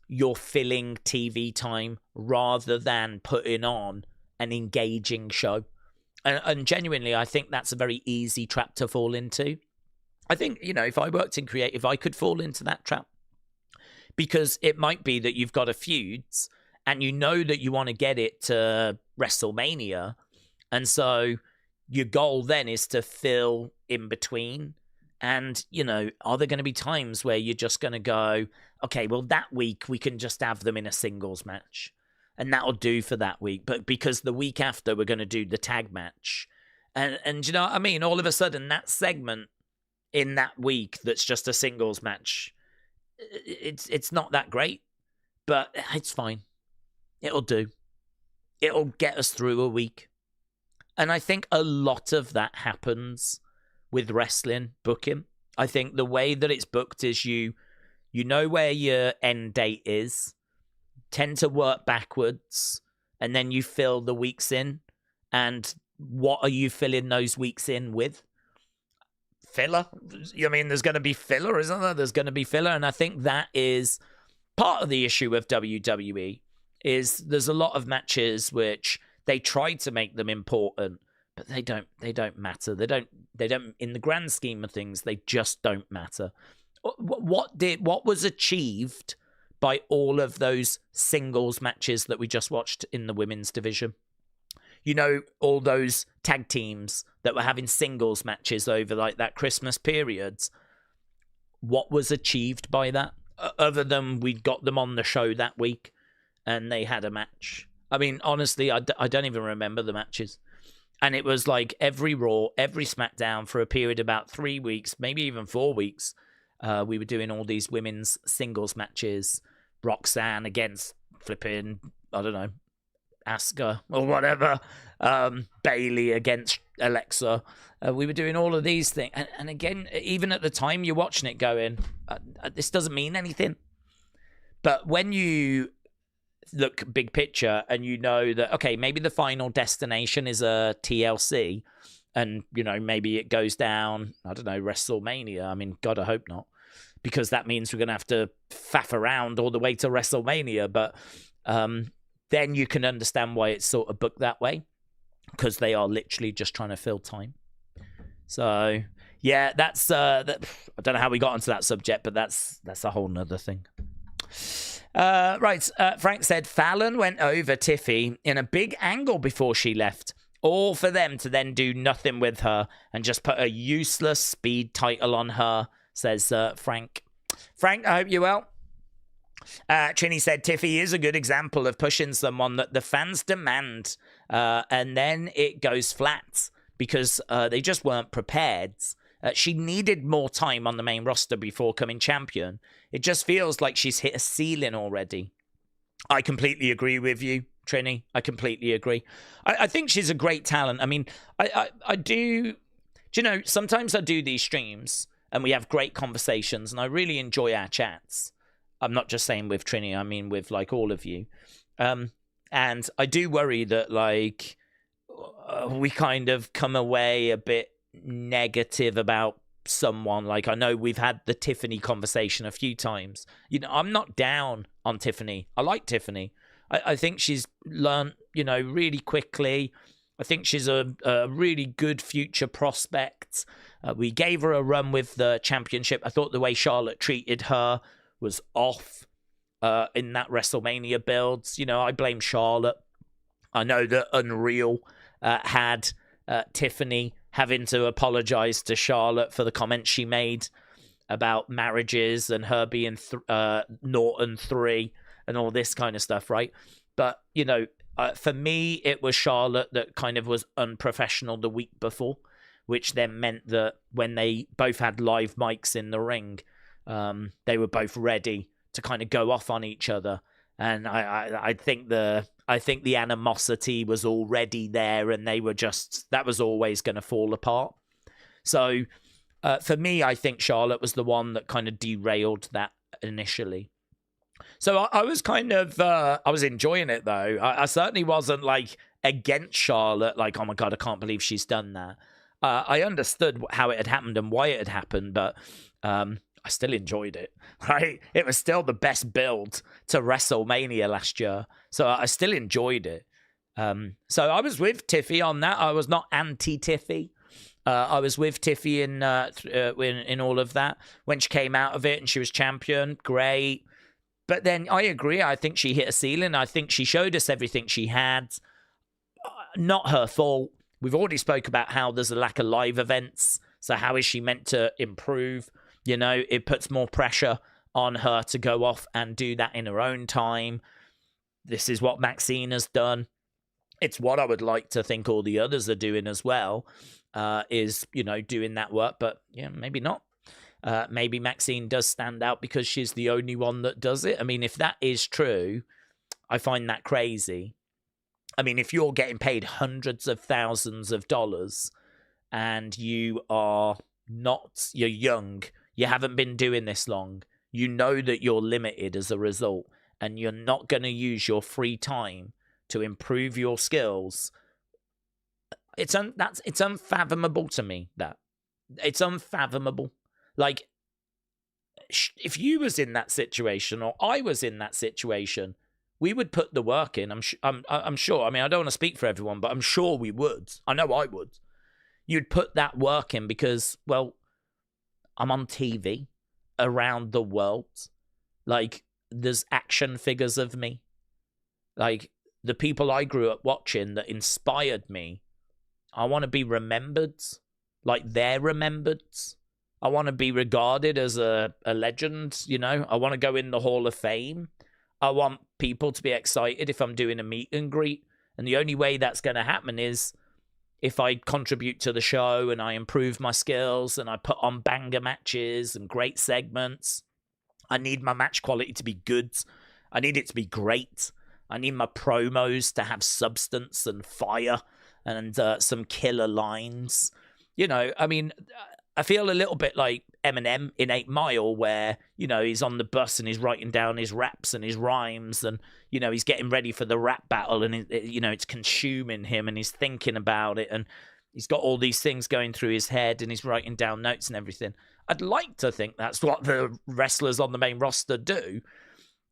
you're filling TV time rather than putting on an engaging show. And genuinely, I think that's a very easy trap to fall into. I think, if I worked in creative, I could fall into that trap. Because it might be that you've got a feuds and you know that you want to get it to WrestleMania. And so your goal then is to fill in between. And, are there going to be times where you're just going to go, okay, well, that week we can just have them in a singles match. And that'll do for that week. But because the week after, we're going to do the tag match. And you know what I mean? All of a sudden, that segment in that week that's just a singles match, it's not that great. But it's fine. It'll do. It'll get us through a week. And I think a lot of that happens with wrestling booking. I think the way that it's booked is you know where your end date is, tend to work backwards, and then you fill the weeks in. And what are you filling those weeks in with? Filler? I mean, there's going to be filler, isn't there? There's going to be filler. And I think that is part of the issue of WWE, is there's a lot of matches which they try to make them important, but they don't matter. They don't They don't, in the grand scheme of things, they just don't matter. What was achieved by all of those singles matches that we just watched in the women's division? You know, all those tag teams that were having singles matches over like that Christmas periods. What was achieved by that? Other than we got them on the show that week and they had a match. I mean, honestly, I don't even remember the matches. And it was like every Raw, every SmackDown for a period of about 3 weeks, maybe even 4 weeks. We were doing all these women's singles matches. Roxanne against flipping, I don't know, Asuka or whatever. Bailey against Alexa. We were doing all of these things. And again, even at the time, you're watching it going, this doesn't mean anything. But when you look big picture and you know that, okay, maybe the final destination is a TLC and, you know, maybe it goes down, I don't know, WrestleMania. I mean, God, I hope not. Because that means we're going to have to faff around all the way to WrestleMania. But then you can understand why it's sort of booked that way. Because they are literally just trying to fill time. So, yeah, that's... I don't know how we got onto that subject, but that's a whole nother thing. Right, Frank said, Fallon went over Tiffy in a big angle before she left. All for them to then do nothing with her and just put a useless speed title on her, says Frank. Frank, I hope you're well. Trini said, Tiffy is a good example of pushing someone that the fans demand, and then it goes flat because they just weren't prepared. She needed more time on the main roster before coming champion. It just feels like she's hit a ceiling already. I completely agree with you, Trini. I completely agree. I think she's a great talent. I mean, I do you know, sometimes I do these streams and we have great conversations and I really enjoy our chats. I'm not just saying with Trini, I mean with like all of you. And I do worry that like we kind of come away a bit negative about someone. Like I know we've had the Tiffany conversation a few times. You know, I'm not down on Tiffany. I like Tiffany. I think she's learned, you know, really quickly. I think she's a really good future prospect. We gave her a run with the championship. I thought the way Charlotte treated her was off in that WrestleMania builds. You know, I blame Charlotte. I know that Unreal had Tiffany having to apologize to Charlotte for the comments she made about marriages and her being Norton 3 and all this kind of stuff, right? But, you know, for me, it was Charlotte that kind of was unprofessional the week before, which then meant that when they both had live mics in the ring, they were both ready to kind of go off on each other. And I think the animosity was already there and they were just, that was always going to fall apart. So for me, I think Charlotte was the one that kind of derailed that initially. So I was kind of, I was enjoying it though. I certainly wasn't like against Charlotte, like, oh my God, I can't believe she's done that. I understood how it had happened and why it had happened, but I still enjoyed it, right? It was still the best build to WrestleMania last year. So I still enjoyed it. So I was with Tiffy on that. I was not anti-Tiffy. I was with Tiffy in all of that. When she came out of it and she was champion, great. But then I agree. I think she hit a ceiling. I think she showed us everything she had. Not her fault. We've already spoke about how there's a lack of live events. So how is she meant to improve? You know, it puts more pressure on her to go off and do that in her own time. This is what Maxine has done. It's what I would like to think all the others are doing as well, is, you know, doing that work. But, yeah, maybe not. Maybe Maxine does stand out because she's the only one that does it. I mean, if that is true, I find that crazy. I mean, if you're getting paid hundreds of thousands of dollars and you're young, you haven't been doing this long, you know that you're limited as a result, and you're not going to use your free time to improve your skills. It's unfathomable to me, that. It's unfathomable. Like, if you was in that situation or I was in that situation, we would put the work in. I'm sure. I mean, I don't want to speak for everyone, but I'm sure we would. I know I would. you'd put that work in because, well, I'm on TV around the world. Like, there's action figures of me. Like, the people I grew up watching that inspired me, I want to be remembered like they're remembered. I want to be regarded as a legend, you know? I want to go in the Hall of Fame. I want people to be excited if I'm doing a meet and greet. And the only way that's going to happen is if I contribute to the show and I improve my skills and I put on banger matches and great segments. I need my match quality to be good. I need it to be great. I need my promos to have substance and fire and some killer lines. You know, I mean, I feel a little bit like Eminem in 8 Mile, where, you know, he's on the bus and he's writing down his raps and his rhymes and, you know, he's getting ready for the rap battle and, you know, it's consuming him and he's thinking about it and he's got all these things going through his head and he's writing down notes and everything. I'd like to think that's what the wrestlers on the main roster do.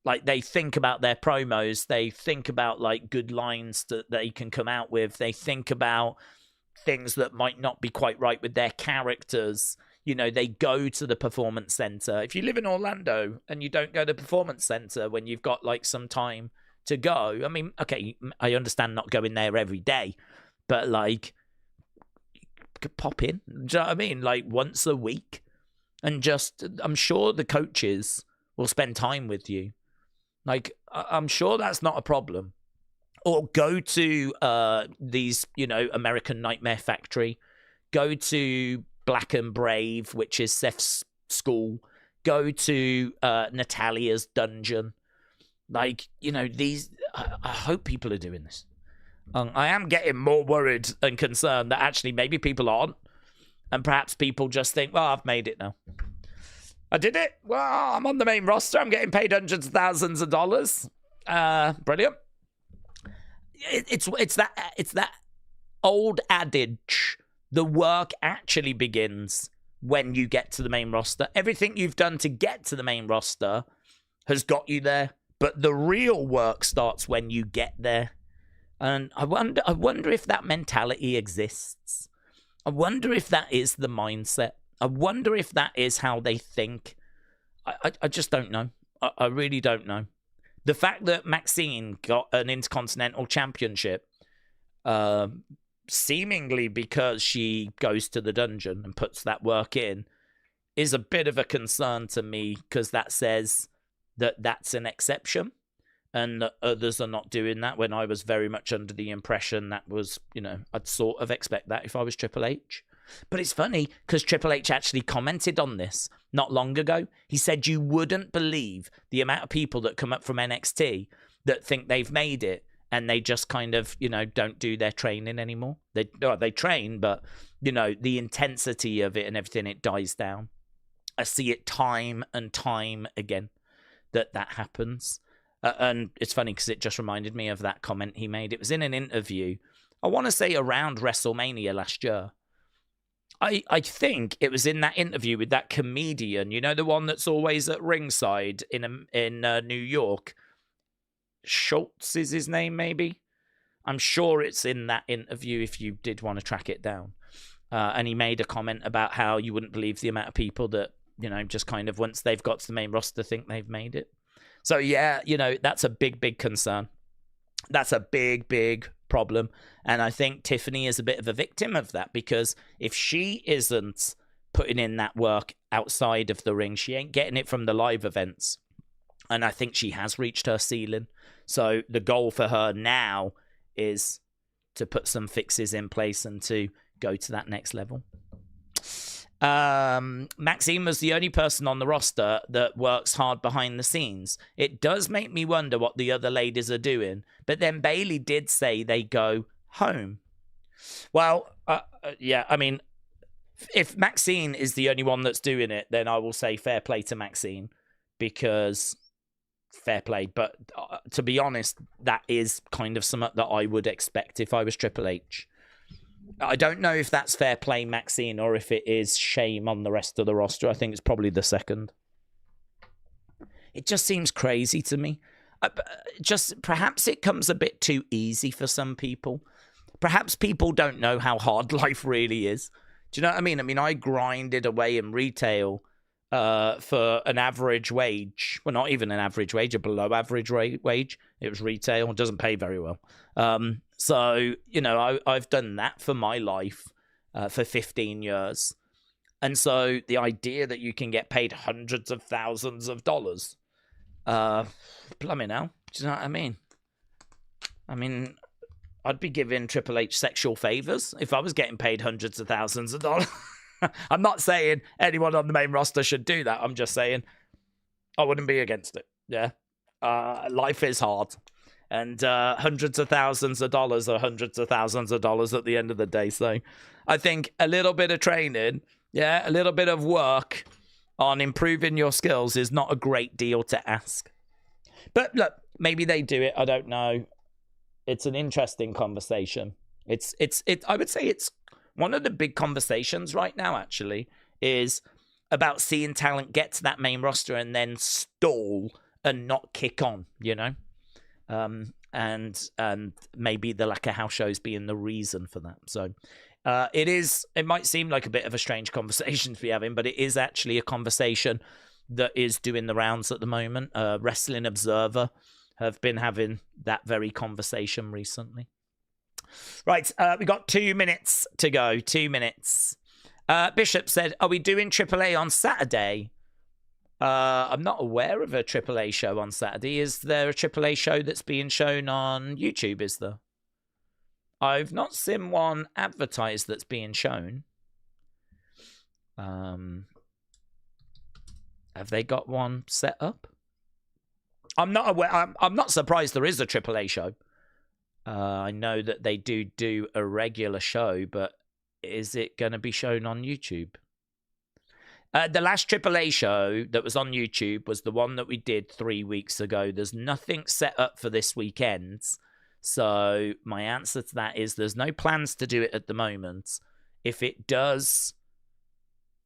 Like, they think about their promos. They think about, like, good lines that they can come out with. They think about things that might not be quite right with their characters. You know, they go to the Performance Center. If you live in Orlando and you don't go to the Performance Center when you've got, like, some time to go, I mean, okay, I understand not going there every day, but, like, you could pop in. Do you know what I mean? Like, once a week. And just, I'm sure the coaches will spend time with you. Like, I'm sure that's not a problem. Or go to these, you know, American Nightmare Factory. Go to Black and Brave, which is Seth's school. Go to Natalia's dungeon. Like, you know, these... I hope people are doing this. I am getting more worried and concerned that actually maybe people aren't. And perhaps people just think, well, I've made it now. I did it. Well, I'm on the main roster. I'm getting paid hundreds of thousands of dollars. Brilliant. It's that old adage. The work actually begins when you get to the main roster. Everything you've done to get to the main roster has got you there, but the real work starts when you get there. And I wonder if that mentality exists. I wonder if that is the mindset. I wonder if that is how they think. I just don't know. I really don't know. The fact that Maxine got an Intercontinental Championship, seemingly because she goes to the dungeon and puts that work in, is a bit of a concern to me, because that says that that's an exception and that others are not doing that, when I was very much under the impression that was, you know, I'd sort of expect that if I was Triple H. But it's funny because Triple H actually commented on this not long ago. He said you wouldn't believe the amount of people that come up from NXT that think they've made it and they just kind of, you know, don't do their training anymore. They train, but, you know, the intensity of it and everything, it dies down. I see it time and time again that happens. And it's funny because it just reminded me of that comment he made. It was in an interview, I want to say around WrestleMania last year. I think it was in that interview with that comedian, you know, the one that's always at ringside in New York. Schultz is his name, maybe? I'm sure it's in that interview if you did want to track it down. And he made a comment about how you wouldn't believe the amount of people that, you know, just kind of once they've got to the main roster think they've made it. So, yeah, you know, that's a big, big concern. That's a big, big problem. And I think Tiffany is a bit of a victim of that, because if she isn't putting in that work outside of the ring, she ain't getting it from the live events. And I think she has reached her ceiling. So the goal for her now is to put some fixes in place and to go to that next level. Maxine was the only person on the roster that works hard behind the scenes. It does make me wonder what the other ladies are doing. But then Bailey did say they go home. Well, yeah, I mean, if Maxine is the only one that's doing it, then I will say fair play to Maxine, because fair play. But to be honest, that is kind of something that I would expect if I was Triple H. I don't know if that's fair play, Maxine, or if it is shame on the rest of the roster. I think it's probably the second. It just seems crazy to me. Just perhaps it comes a bit too easy for some people. perhaps people don't know how hard life really is. Do you know what I mean? I mean, I grinded away in retail for an average wage. Well, not even an average wage, a below average wage. It was retail. It doesn't pay very well. So, you know, I've done that for my life for 15 years. And so the idea that you can get paid hundreds of thousands of dollars, blimey now, do you know what I mean? I mean, I'd be giving Triple H sexual favors if I was getting paid hundreds of thousands of dollars. I'm not saying anyone on the main roster should do that. I'm just saying I wouldn't be against it. Yeah. Life is hard. And hundreds of thousands of dollars are hundreds of thousands of dollars at the end of the day. So I think a little bit of training, yeah, a little bit of work on improving your skills is not a great deal to ask. But look, maybe they do it. I don't know. It's an interesting conversation. I would say it's one of the big conversations right now, actually, is about seeing talent get to that main roster and then stall and not kick on, you know? And maybe the lack of house shows being the reason for that. So it might seem like a bit of a strange conversation to be having, but it is actually a conversation that is doing the rounds at the moment. Wrestling Observer have been having that very conversation recently. Right, we got 2 minutes to go. 2 minutes. Bishop said, are we doing AAA on Saturday? I'm not aware of a AAA show on Saturday. Is there a AAA show that's being shown on YouTube, is there? I've not seen one advertised that's being shown. Have they got one set up? I'm not aware. I'm not surprised there is a AAA show. I know that they do a regular show, but is it going to be shown on YouTube? The last AAA show that was on YouTube was the one that we did 3 weeks ago. There's nothing set up for this weekend. So my answer to that is there's no plans to do it at the moment. If it does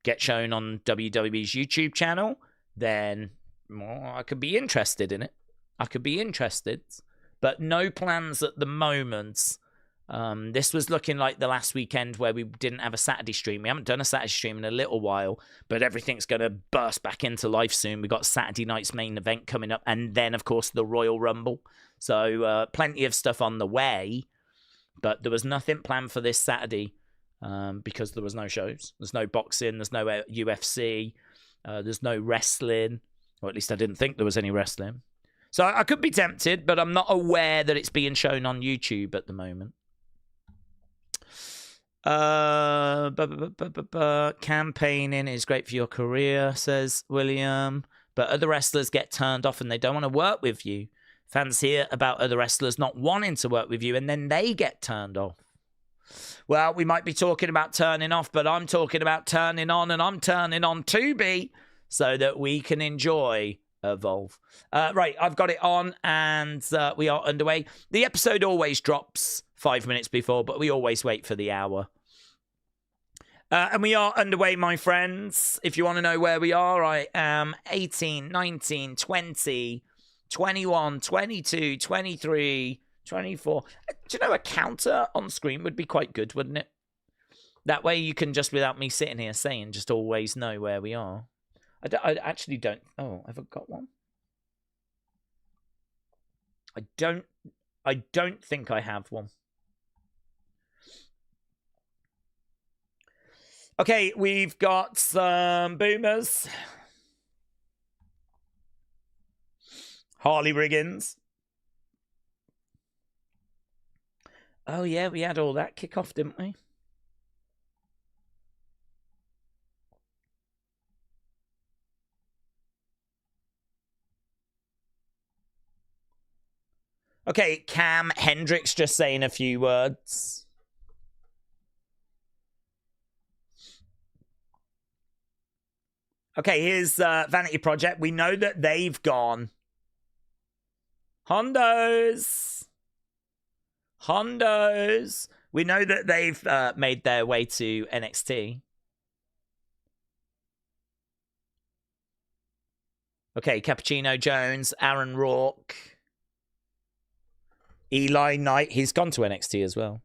get shown on WWE's YouTube channel, then I could be interested in it. I could be interested. But no plans at the moment. This was looking like the last weekend where we didn't have a Saturday stream. We haven't done a Saturday stream in a little while, but everything's going to burst back into life soon. We've got Saturday night's main event coming up, and then, of course, the Royal Rumble. So plenty of stuff on the way, but there was nothing planned for this Saturday because there was no shows. There's no boxing. There's no UFC. There's no wrestling, or at least I didn't think there was any wrestling. So I could be tempted, but I'm not aware that it's being shown on YouTube at the moment. Campaigning is great for your career, says William, but other wrestlers get turned off and they don't want to work with you. Fans hear about other wrestlers not wanting to work with you and then they get turned off. Well, we might be talking about turning off, but I'm talking about turning on, and I'm turning on Tubi so that we can enjoy Evolve. Right, I've got it on and we are underway. The episode always drops 5 minutes before, but we always wait for the hour. And we are underway, my friends. If you want to know where we are, I am 18, 19, 20, 21, 22, 23, 24. Do you know, a counter on screen would be quite good, wouldn't it? That way you can just, without me sitting here saying, just always know where we are. I actually don't. Oh, have I got one? I don't think I have one. Okay, we've got some boomers. Harley Riggins. Oh, yeah, we had all that kick off, didn't we? Okay, Cam Hendricks just saying a few words. Okay, here's Vanity Project. We know that they've gone. Hondos. We know that they've made their way to NXT. Okay, Cappuccino Jones, Aaron Rourke. Eli Knight, he's gone to NXT as well.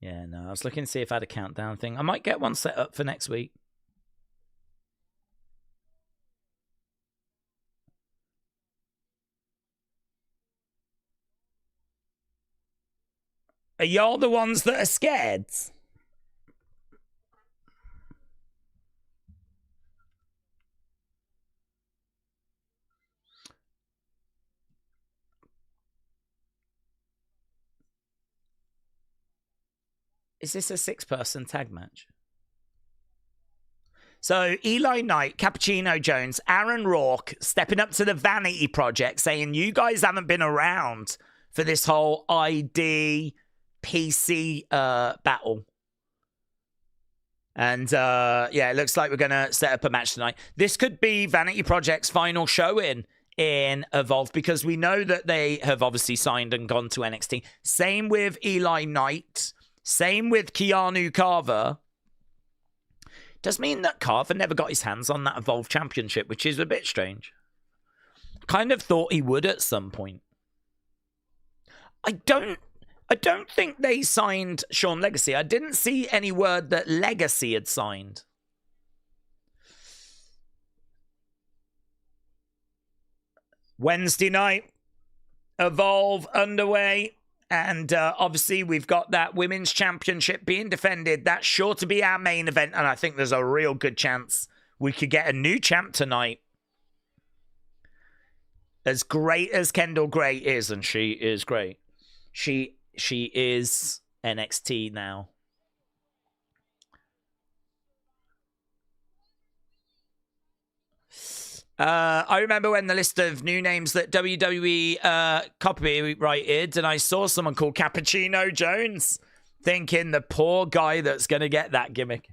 Yeah, no, I was looking to see if I had a countdown thing. I might get one set up for next week. Are y'all the ones that are scared? Is this a 6-person tag match? So Eli Knight, Cappuccino Jones, Aaron Rourke stepping up to the Vanity Project saying, you guys haven't been around for this whole ID PC battle. And yeah, it looks like we're going to set up a match tonight. This could be Vanity Project's final showing in Evolve because we know that they have obviously signed and gone to NXT. Same with Eli Knight. Same with Keanu Carver. Does mean that Carver never got his hands on that Evolve Championship, which is a bit strange. Kind of thought he would at some point. I don't think they signed Sean Legacy. I didn't see any word that Legacy had signed. Wednesday night, Evolve underway. And obviously, we've got that Women's Championship being defended. That's sure to be our main event. And I think there's a real good chance we could get a new champ tonight. As great as Kendal Gray is, and she is great. She is NXT now. I remember when the list of new names that WWE copyrighted, and I saw someone called Cappuccino Jones, thinking the poor guy that's going to get that gimmick.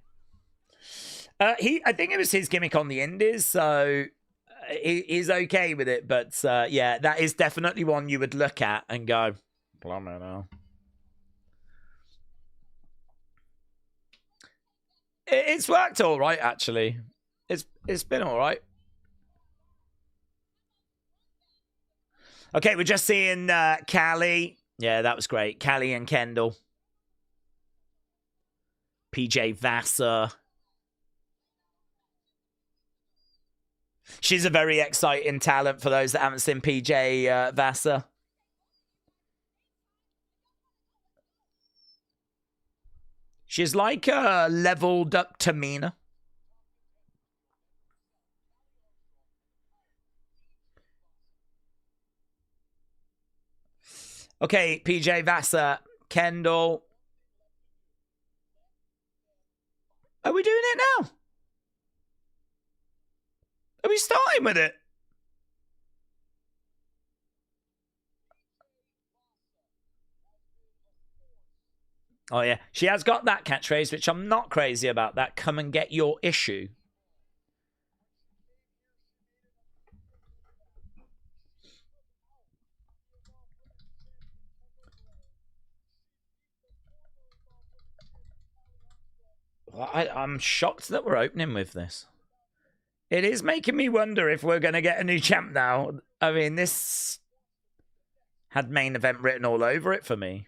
I think it was his gimmick on the Indies, so he's okay with it. But yeah, that is definitely one you would look at and go, blimey now. It's worked all right, actually. It's been all right. Okay, we're just seeing Callie. Yeah, that was great. Callie and Kendal. PJ Vasa. She's a very exciting talent for those that haven't seen PJ Vasa. She's like a leveled up Tamina. Okay, PJ Vasa, Kendal. Are we doing it now? Are we starting with it? Oh, yeah. She has got that catchphrase, which I'm not crazy about. That come and get your issue. I'm shocked that we're opening with this. It is making me wonder if we're going to get a new champ now. I mean, this had main event written all over it for me.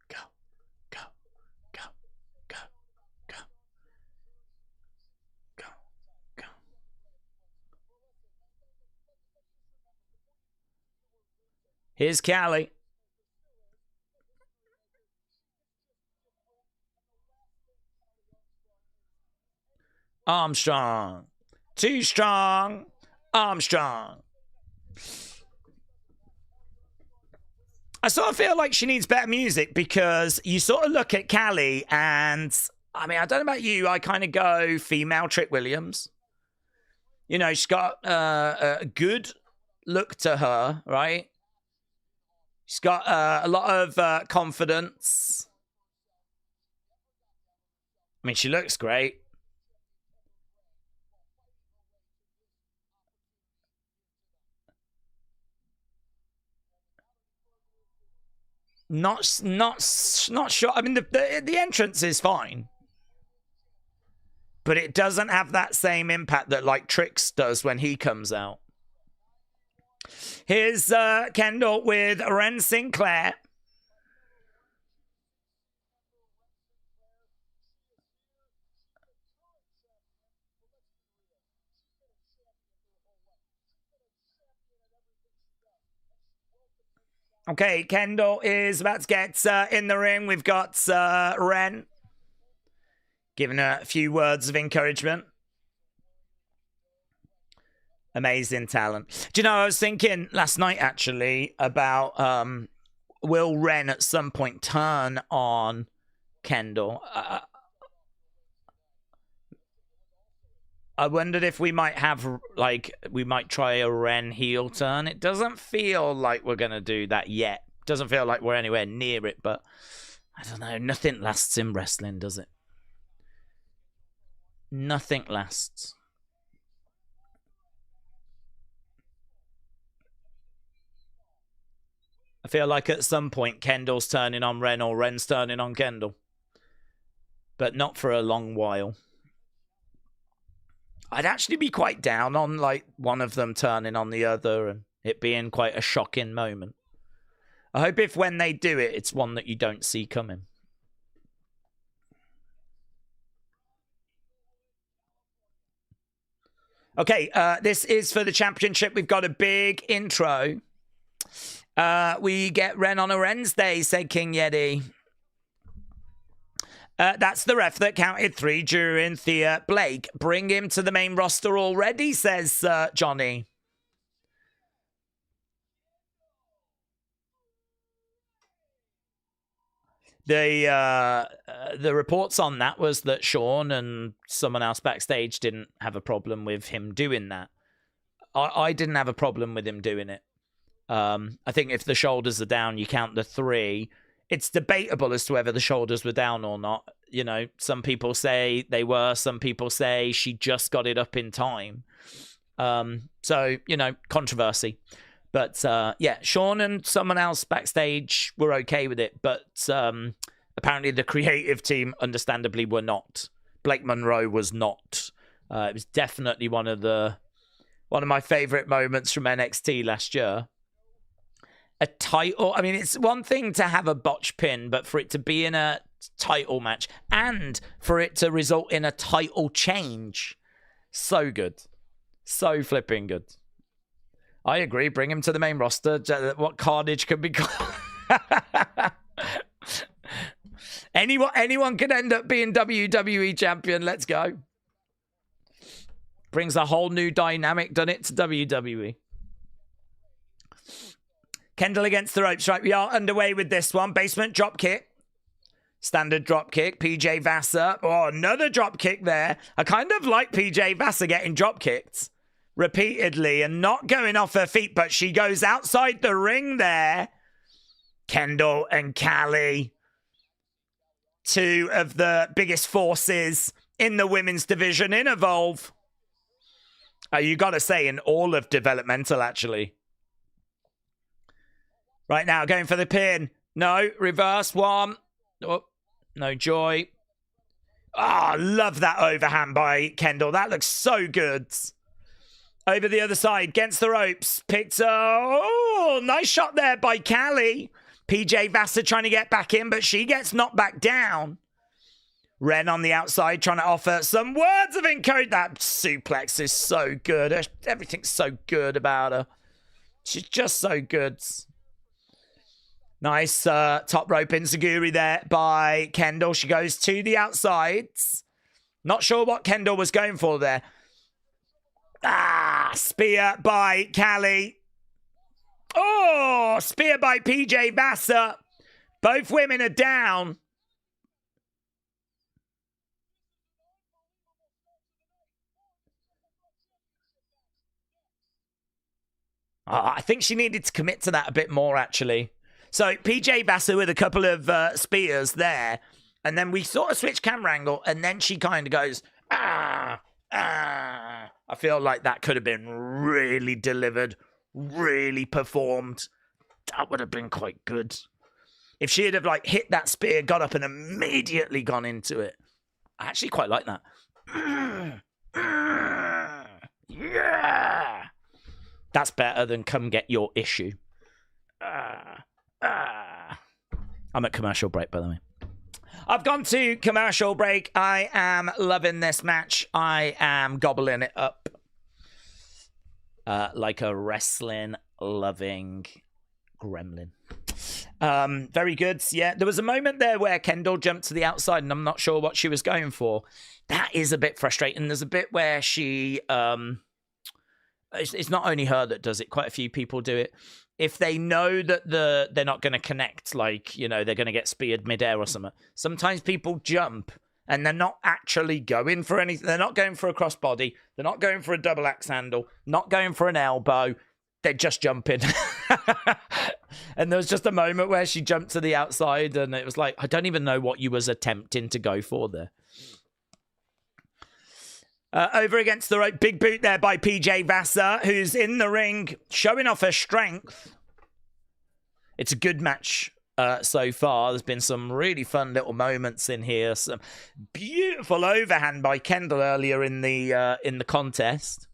Go, go, go, go, go, go, go. Here's Callie. Armstrong. Too strong. Armstrong. I sort of feel like she needs better music because you sort of look at Callie and, I mean, I don't know about you, I kind of go female Trick Williams. You know, she's got a good look to her, right? She's got a lot of confidence. I mean, she looks great. Not sure. I mean, the entrance is fine. but it doesn't have that same impact that like Trix does when he comes out. Here's Kendal with Ren Sinclair. Okay, Kendal is about to get in the ring. We've got Ren giving her a few words of encouragement. Amazing talent. Do you know, I was thinking last night, actually, about will Ren at some point turn on Kendal? I wondered if we might have, like, we might try a Ren heel turn. It doesn't feel like we're going to do that yet. Doesn't feel like we're anywhere near it, but I don't know. Nothing lasts in wrestling, does it? Nothing lasts. I feel like at some point Kendall's turning on Ren or Ren's turning on Kendal. But not for a long while. I'd actually be quite down on like one of them turning on the other and it being quite a shocking moment. I hope if when they do it, it's one that you don't see coming. Okay, this is for the championship. We've got a big intro. We get Ren on a Wednesday, said King Yeti. That's the ref that counted 3 during Thea Blake. Bring him to the main roster already, says Johnny. The reports on that was that Sean and someone else backstage didn't have a problem with him doing that. I didn't have a problem with him doing it. I think if the shoulders are down, you count the 3. It's debatable as to whether the shoulders were down or not. You know, some people say they were. Some people say she just got it up in time. So, you know, controversy. But, yeah, Sean and someone else backstage were okay with it. But apparently the creative team, understandably, were not. Blake Monroe was not. It was definitely one of my favorite moments from NXT last year. A title, I mean, it's one thing to have a botch pin, but for it to be in a title match and for it to result in a title change, so good. So flipping good. I agree, bring him to the main roster. What carnage could be called? Anyone could end up being WWE champion. Let's go. Brings a whole new dynamic, done it to WWE. Kendal against the ropes. Right, we are underway with this one. Basement drop kick. Standard drop kick. PJ Vasa. Oh, another drop kick there. I kind of like PJ Vasa getting drop kicked repeatedly and not going off her feet, but she goes outside the ring there. Kendal and Charlee, 2 of the biggest forces in the women's division in Evolve. You got to say in all of developmental, actually. Right now, going for the pin. No, reverse 1. Oh, no joy. Oh, love that overhand by Kendal. That looks so good. Over the other side, against the ropes. Picked up. Oh, nice shot there by Charlee. PJ Vasa trying to get back in, but she gets knocked back down. Ren on the outside trying to offer some words of encouragement. That suplex is so good. Everything's so good about her. She's just so good. Nice top rope enziguri there by Kendal. She goes to the outsides. Not sure what Kendal was going for there. Spear by Charlee. Oh, spear by PJ Vasa. Both women are down. I think she needed to commit to that a bit more, actually. So PJ Vasa with a couple of spears there. And then we sort of switch camera angle. And then she kind of goes, I feel like that could have been really delivered, really performed. That would have been quite good. If she had have like hit that spear, got up and immediately gone into it. I actually quite like that. Yeah. That's better than come get your issue. I'm at commercial break, by the way. I've gone to commercial break. I am loving this match. I am gobbling it up like a wrestling-loving gremlin. Very good. Yeah, there was a moment there where Kendal jumped to the outside, and I'm not sure what she was going for. That is a bit frustrating. There's a bit where she... It's not only her that does it. Quite a few people do it. If they know that they're not going to connect, like, you know, they're going to get speared midair or something, sometimes people jump and they're not actually going for anything. They're not going for a crossbody. They're not going for a double axe handle. Not going for an elbow. They're just jumping. And there was just a moment where she jumped to the outside and it was like, I don't even know what you was attempting to go for there. Over against the rope, big boot there by PJ Vasa, who's in the ring, showing off her strength. It's a good match so far. There's been some really fun little moments in here. Some beautiful overhand by Kendal earlier in the contest.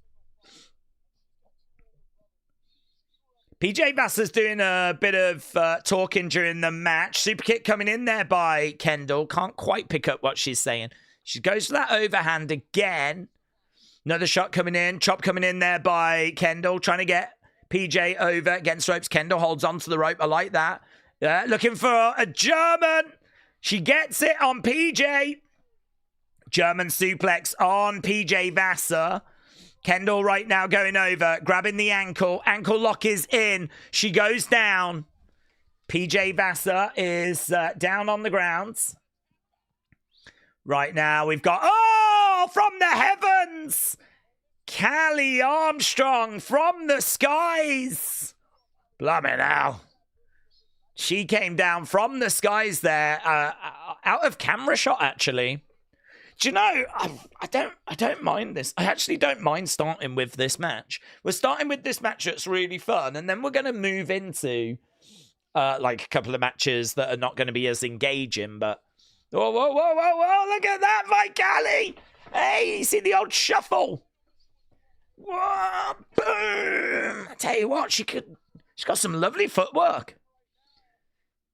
PJ Vasa's doing a bit of talking during the match. Super kick coming in there by Kendal. Can't quite pick up what she's saying. She goes for that overhand again. Another shot coming in. Chop coming in there by Kendal. Trying to get PJ over against ropes. Kendal holds onto the rope. I like that. Looking for a German. She gets it on PJ. German suplex on PJ Vasa. Kendal right now going over. Grabbing the ankle. Ankle lock is in. She goes down. PJ Vasa is down on the ground. Right now, we've got, from the heavens, Charlee Armstrong from the skies. Blimey now. She came down from the skies there, out of camera shot, actually. Do you know, I don't mind this. I actually don't mind starting with this match. We're starting with this match that's really fun, and then we're going to move into, like, a couple of matches that are not going to be as engaging, but... Whoa, whoa, whoa, whoa, whoa, look at that, by Charlee. Hey, you see the old shuffle? Whoa, boom. I tell you what, she's got some lovely footwork.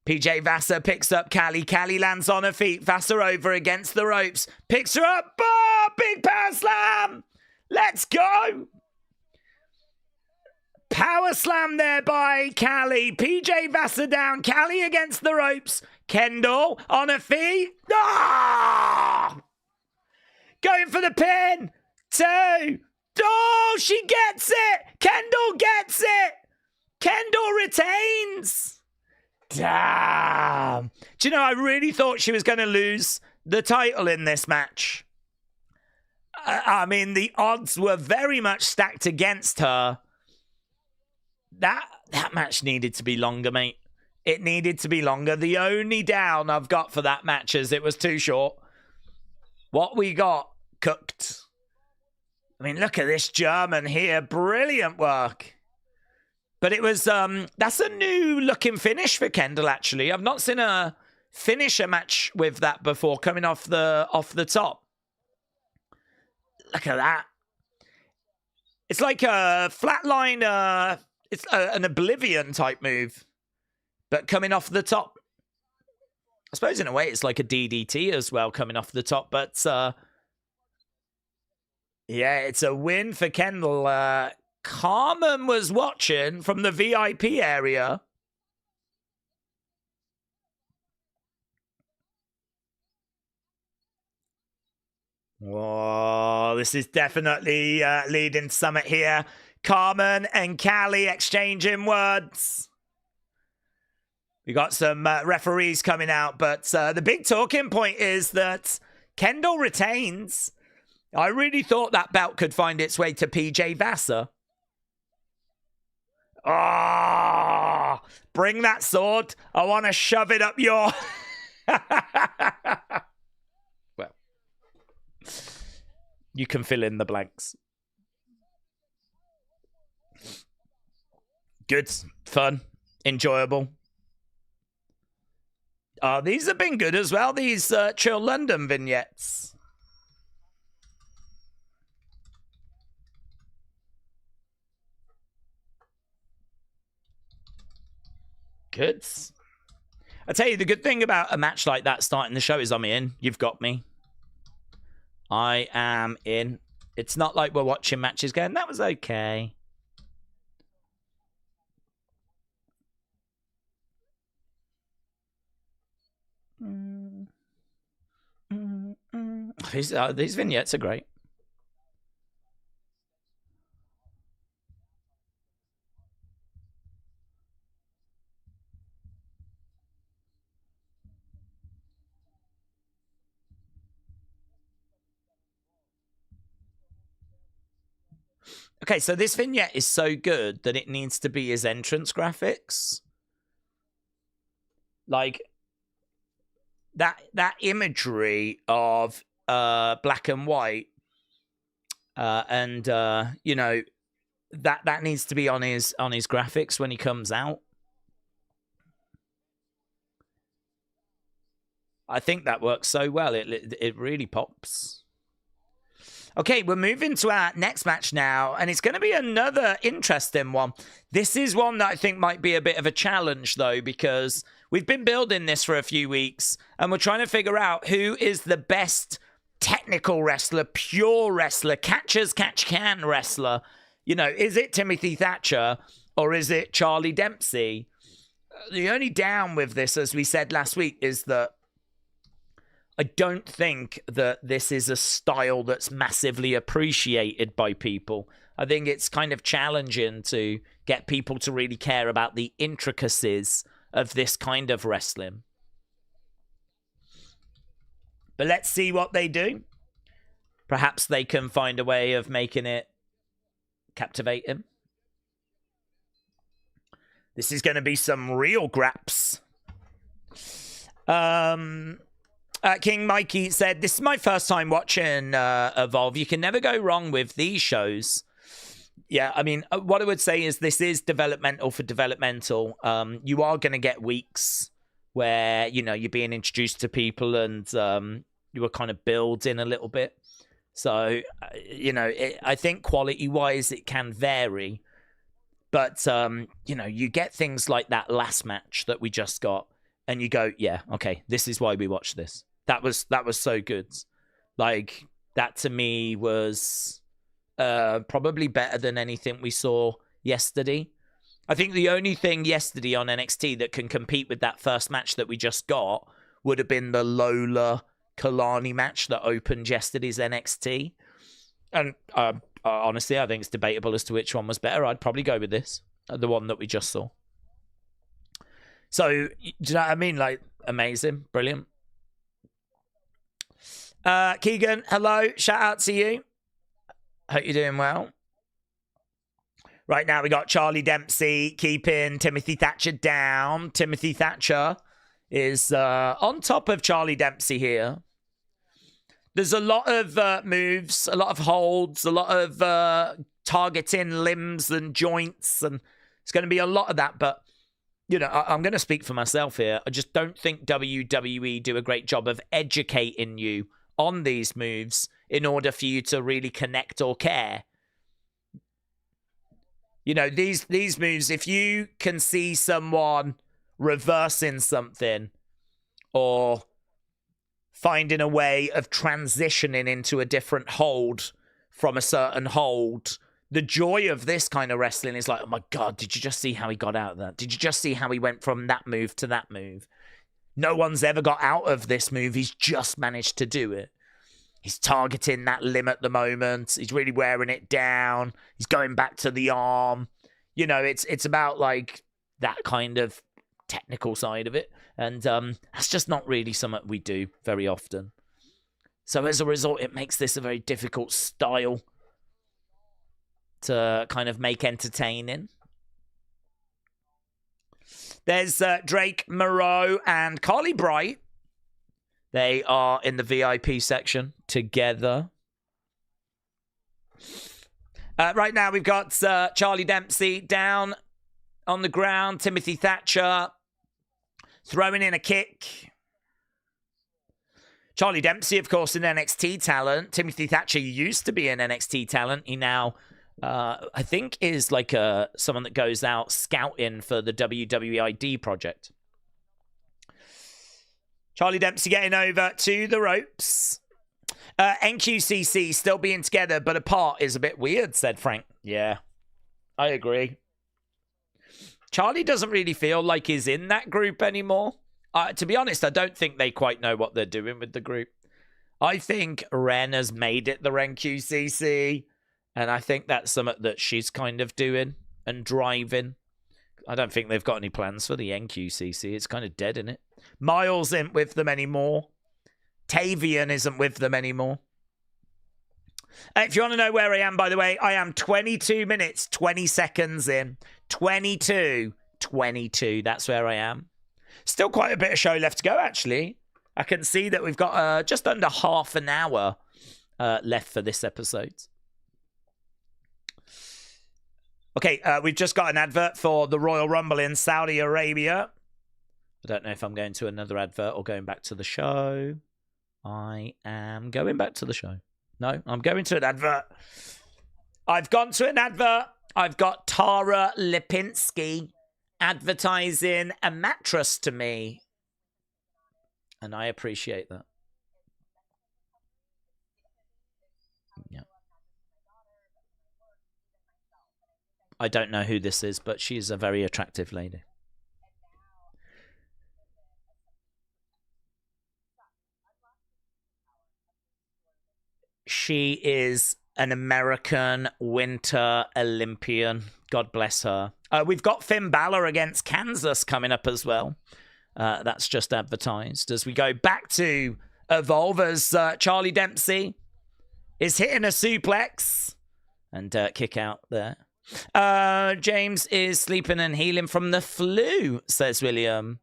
PJ Vasa picks up Charlee. Charlee lands on her feet. Vasa over against the ropes. Picks her up. Oh, big power slam. Let's go. Power slam there by Charlee. PJ Vasa down. Charlee against the ropes. Kendal on her feet. Ah! Going for the pin. 2. Oh, she gets it. Kendal gets it. Kendal retains. Damn. Do you know, I really thought she was going to lose the title in this match. I mean, the odds were very much stacked against her. That match needed to be longer, mate. It needed to be longer. The only down I've got for that match is it was too short. What we got, cooked. I mean, look at this German here. Brilliant work. But it was, that's a new looking finish for Kendal, actually. I've not seen her finish a match with that before, coming off the top. Look at that. It's like a flatline, it's an Oblivion type move. But coming off the top. I suppose in a way it's like a DDT as well, coming off the top. But, yeah, it's a win for Kendal. Carmen was watching from the VIP area. Whoa, this is definitely leading Summit here. Carmen and Charlee exchanging words. We got some referees coming out, but the big talking point is that Kendal retains. I really thought that belt could find its way to PJ Vasa. Ah, oh, bring that sword. I want to shove it up your... Well, you can fill in the blanks. Good, fun, enjoyable. These have been good as well, these Chill London vignettes. Good. I tell you, the good thing about a match like that starting the show is I'm in. You've got me. I am in. It's not like we're watching matches going, that was okay. These vignettes are great. Okay, so this vignette is so good that it needs to be his entrance graphics. Like that imagery of black and white, and you know, that needs to be on his graphics when he comes out. I think that works so well. It really pops. Okay, we're moving to our next match now, and it's going to be another interesting one. This is one that I think might be a bit of a challenge, though, because we've been building this for a few weeks, and we're trying to figure out who is the best technical wrestler, pure wrestler, catch-can wrestler. You know, is it Timothy Thatcher, or is it Charlie Dempsey? The only down with this, as we said last week, is that I don't think that this is a style that's massively appreciated by people. I think it's kind of challenging to get people to really care about the intricacies of this kind of wrestling. But let's see what they do. Perhaps they can find a way of making it captivating. This is going to be some real graps. King Mikey said, this is my first time watching Evolve. You can never go wrong with these shows. Yeah, I mean, what I would say is this is developmental for developmental. You are going to get weeks where, you know, you're being introduced to people and you are kind of building a little bit. So, you know, I think quality-wise it can vary. But, you know, you get things like that last match that we just got. And you go, yeah, okay, this is why we watched this. That was so good. Like, that to me was probably better than anything we saw yesterday. I think the only thing yesterday on NXT that can compete with that first match that we just got would have been the Lola Kalani match that opened yesterday's NXT. And honestly, I think it's debatable as to which one was better. I'd probably go with this, the one that we just saw. So, do you know what I mean? Like, amazing, brilliant. Keegan, hello. Shout out to you. Hope you're doing well. Right now, we got Charlie Dempsey keeping Timothy Thatcher down. Timothy Thatcher is on top of Charlie Dempsey here. There's a lot of moves, a lot of holds, a lot of targeting limbs and joints, and it's going to be a lot of that, but you know, I'm going to speak for myself here. I just don't think WWE do a great job of educating you on these moves in order for you to really connect or care. You know, these moves, if you can see someone reversing something or finding a way of transitioning into a different hold from a certain hold, the joy of this kind of wrestling is like, oh my God, did you just see how he got out of that? Did you just see how he went from that move to that move? No one's ever got out of this move. He's just managed to do it. He's targeting that limb at the moment. He's really wearing it down. He's going back to the arm. You know, it's about like that kind of technical side of it. And that's just not really something we do very often. So as a result, it makes this a very difficult style to kind of make entertaining. There's Drake Moreau and Carly Bright. They are in the VIP section together. Right now we've got Charlie Dempsey down on the ground. Timothy Thatcher throwing in a kick. Charlie Dempsey, of course, an NXT talent. Timothy Thatcher used to be an NXT talent. He now I think is like someone that goes out scouting for the WWE ID project. Charlie Dempsey getting over to the ropes. NQCC still being together but apart is a bit weird, said Frank. Yeah, I agree. Charlie doesn't really feel like he's in that group anymore. To be honest, I don't think they quite know what they're doing with the group. I think Ren has made it the NQCC, and I think that's something that she's kind of doing and driving. I don't think they've got any plans for the NQCC. It's kind of dead, isn't it? Miles isn't with them anymore. Tavian isn't with them anymore. If you want to know where I am, by the way, I am 22 minutes, 20 seconds in. 22. That's where I am. Still quite a bit of show left to go, actually. I can see that we've got just under half an hour left for this episode. Okay, we've just got an advert for the Royal Rumble in Saudi Arabia. I don't know if I'm going to another advert or going back to the show. I am going back to the show. No, I'm going to an advert. I've gone to an advert. I've got Tara Lipinski advertising a mattress to me. And I appreciate that. Yeah. I don't know who this is, but she's a very attractive lady. She is an American Winter Olympian. God bless her. We've got Finn Balor against Kansas coming up as well. That's just advertised. As we go back to Evolve, as Charlie Dempsey is hitting a suplex and kick out there. James is sleeping and healing from the flu, says William.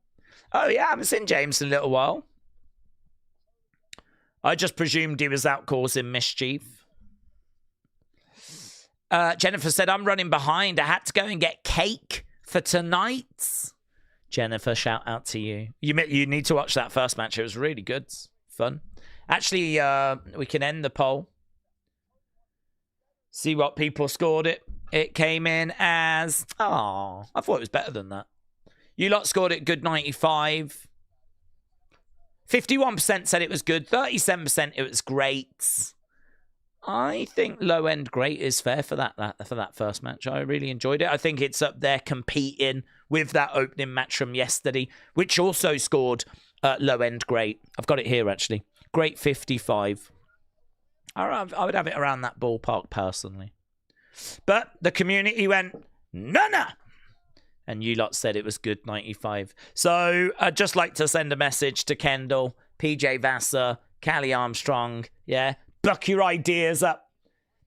Oh, yeah, I haven't seen James in a little while. I just presumed he was out causing mischief. Jennifer said, I'm running behind. I had to go and get cake for tonight. Jennifer, shout out to you. You need to watch that first match. It was really good. Fun. Actually, we can end the poll. See what people scored it. It came in as... Oh, I thought it was better than that. You lot scored it good 95. 51% said it was good. 37% it was great. I think low end great is fair for that first match. I really enjoyed it. I think it's up there competing with that opening match from yesterday, which also scored low end great. I've got it here actually. Great 55. I would have it around that ballpark personally. But the community went, no. And you lot said it was good 95. So I'd just like to send a message to Kendal, PJ Vasa, Callie Armstrong. Yeah, buck your ideas up.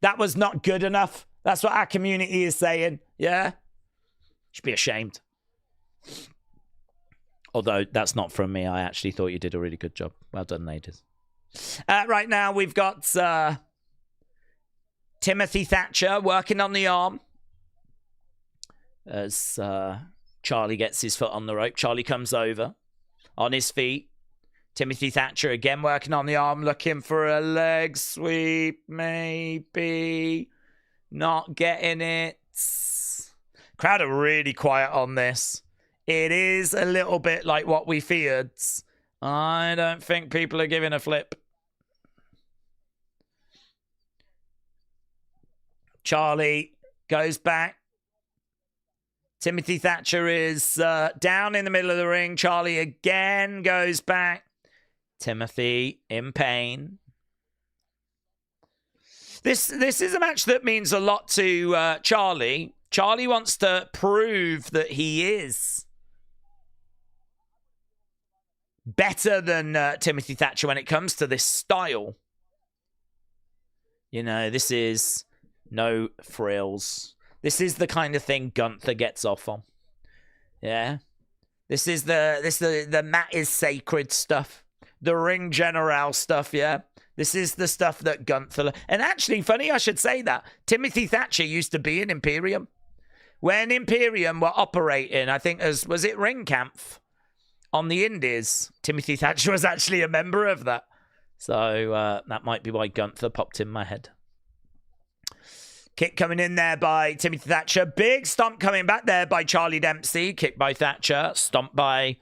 That was not good enough. That's what our community is saying. Yeah, should be ashamed. Although that's not from me. I actually thought you did a really good job. Well done, ladies. Right now we've got Timothy Thatcher working on the arm. As Charlie gets his foot on the rope. Charlie comes over on his feet. Timothy Thatcher again working on the arm, looking for a leg sweep, maybe. Not getting it. Crowd are really quiet on this. It is a little bit like what we feared. I don't think people are giving a flip. Charlie goes back. Timothy Thatcher is down in the middle of the ring. Charlie again goes back. Timothy in pain. This is a match that means a lot to Charlie. Charlie wants to prove that he is better than Timothy Thatcher when it comes to this style. You know, this is no frills. This is the kind of thing Gunther gets off on. Yeah. This is the mat is sacred stuff. The ring general stuff, yeah. This is the stuff that Gunther... And actually, funny I should say that. Timothy Thatcher used to be in Imperium. When Imperium were operating, I think, was it Ringkampf on the Indies? Timothy Thatcher was actually a member of that. So that might be why Gunther popped in my head. Kick coming in there by Timothy Thatcher. Big stomp coming back there by Charlie Dempsey. Kick by Thatcher. Stomp by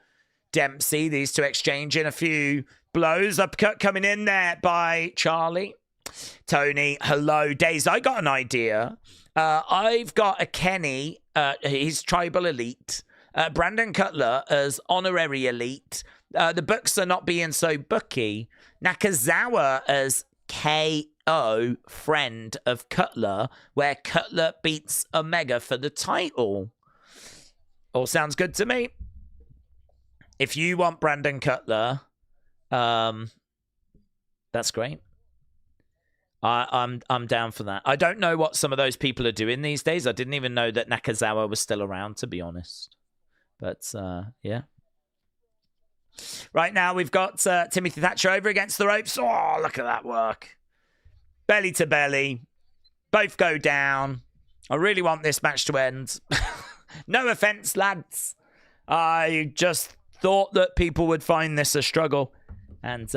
Dempsey. These two exchanging a few blows. Uppercut coming in there by Charlie. Tony, hello. Daze, I got an idea. I've got a Kenny. He's Tribal Elite. Brandon Cutler as Honorary Elite. The books are not being so booky. Nakazawa as KO, friend of Cutler, where Cutler beats Omega for the title. All sounds good to me. If you want Brandon Cutler, that's great. I'm down for that. I don't know what some of those people are doing these days. I didn't even know that Nakazawa was still around, to be honest. But, yeah. Right now, we've got Timothy Thatcher over against the ropes. Oh, look at that work. Belly to belly. Both go down. I really want this match to end. No offense, lads. I just thought that people would find this a struggle. And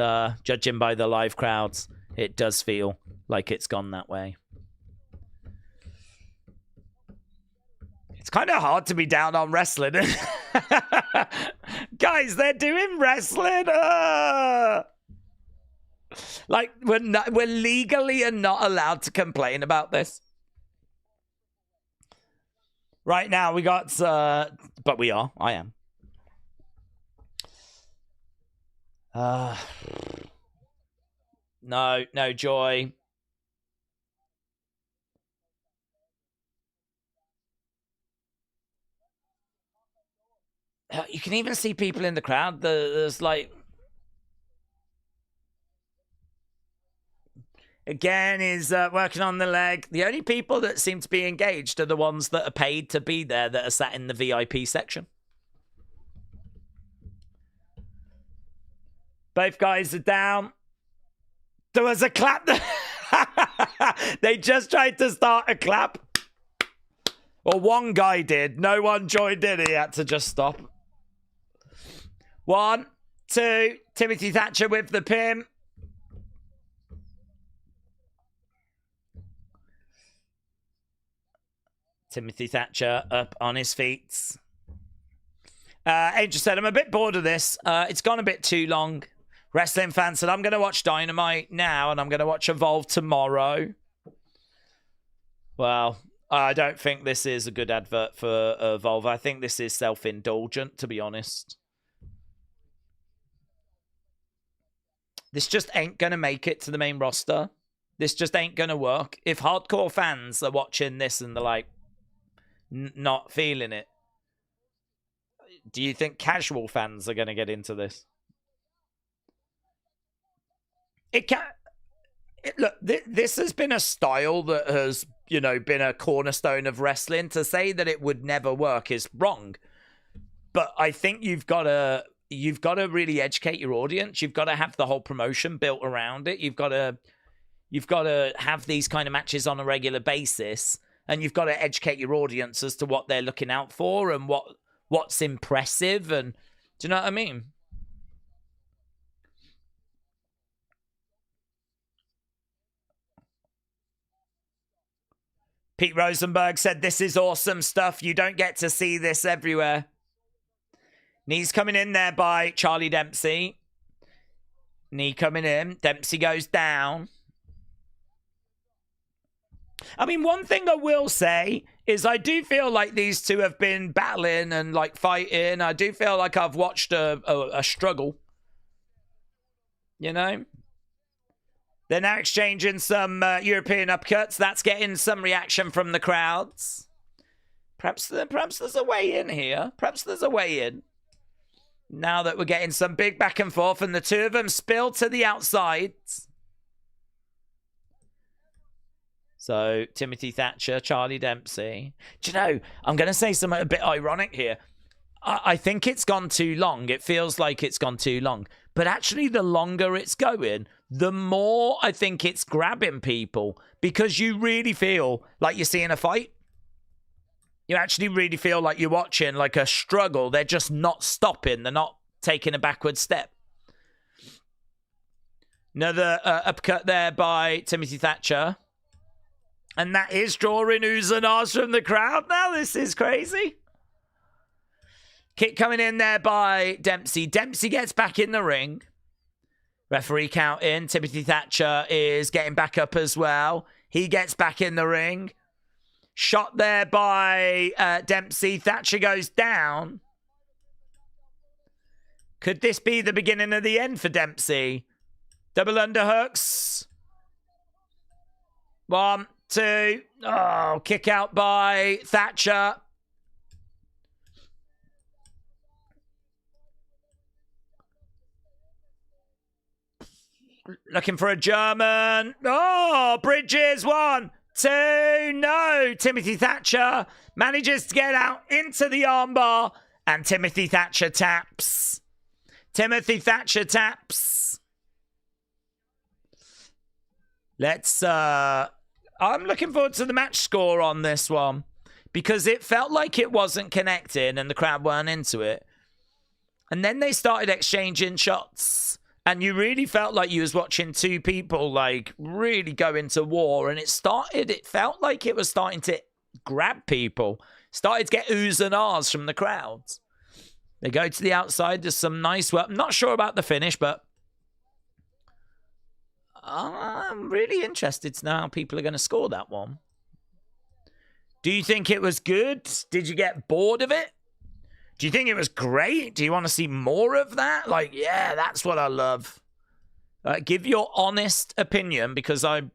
judging by the live crowds, it does feel like it's gone that way. It's kind of hard to be down on wrestling. Guys, they're doing wrestling. Like, we're legally and not allowed to complain about this. Right now, we got... but we are. I am. No joy. You can even see people in the crowd. There's like... Again, is working on the leg. The only people that seem to be engaged are the ones that are paid to be there, that are sat in the VIP section. Both guys are down. There was a clap. They just tried to start a clap. Or one guy did. No one joined in. He had to just stop. 1, 2. Timothy Thatcher with the pin. Timothy Thatcher up on his feet. Angel said, I'm a bit bored of this. It's gone a bit too long. Wrestling fans said, I'm going to watch Dynamite now and I'm going to watch Evolve tomorrow. Well, I don't think this is a good advert for Evolve. I think this is self-indulgent, to be honest. This just ain't going to make it to the main roster. This just ain't going to work. If hardcore fans are watching this and they're like, not feeling it, do you think casual fans are going to get into this? Look, this has been a style that has, you know, been a cornerstone of wrestling. To say that it would never work is wrong. But I think you've got to really educate your audience. You've got to have the whole promotion built around it. You've got to have these kind of matches on a regular basis, and you've got to educate your audience as to what they're looking out for and what's impressive. And do you know what I mean? Pete Rosenberg said, this is awesome stuff. You don't get to see this everywhere. Knees coming in there by Charlie Dempsey. Knee coming in. Dempsey goes down. I mean, one thing I will say is I do feel like these two have been battling and like fighting. I do feel like I've watched a struggle. You know? They're now exchanging some European uppercuts. That's getting some reaction from the crowds. Perhaps there's a way in here. Perhaps there's a way in. Now that we're getting some big back and forth, and the two of them spill to the outside. So, Timothy Thatcher, Charlie Dempsey. Do you know, I'm going to say something a bit ironic here. I think it's gone too long. It feels like it's gone too long. But actually, the longer it's going, the more I think it's grabbing people, because you really feel like you're seeing a fight. You actually really feel like you're watching like a struggle. They're just not stopping. They're not taking a backward step. Another uppercut there by Timothy Thatcher. And that is drawing oohs and ahs from the crowd now. This is crazy. Kick coming in there by Dempsey. Dempsey gets back in the ring. Referee count in. Timothy Thatcher is getting back up as well. He gets back in the ring. Shot there by Dempsey. Thatcher goes down. Could this be the beginning of the end for Dempsey? Double underhooks. 1, 2. Oh, kick out by Thatcher. Looking for a German. Oh, Bridges. 1, 2. No. Timothy Thatcher manages to get out into the armbar. And Timothy Thatcher taps. Timothy Thatcher taps. Let's, I'm looking forward to the match score on this one. Because it felt like it wasn't connecting and the crowd weren't into it. And then they started exchanging shots. And you really felt like you was watching two people, like, really go into war. And it felt like it was starting to grab people. Started to get oohs and ahs from the crowds. They go to the outside. There's some nice work. I'm not sure about the finish, but I'm really interested to know how people are going to score that one. Do you think it was good? Did you get bored of it? Do you think it was great? Do you want to see more of that? Like, yeah, that's what I love. Give your honest opinion because I'm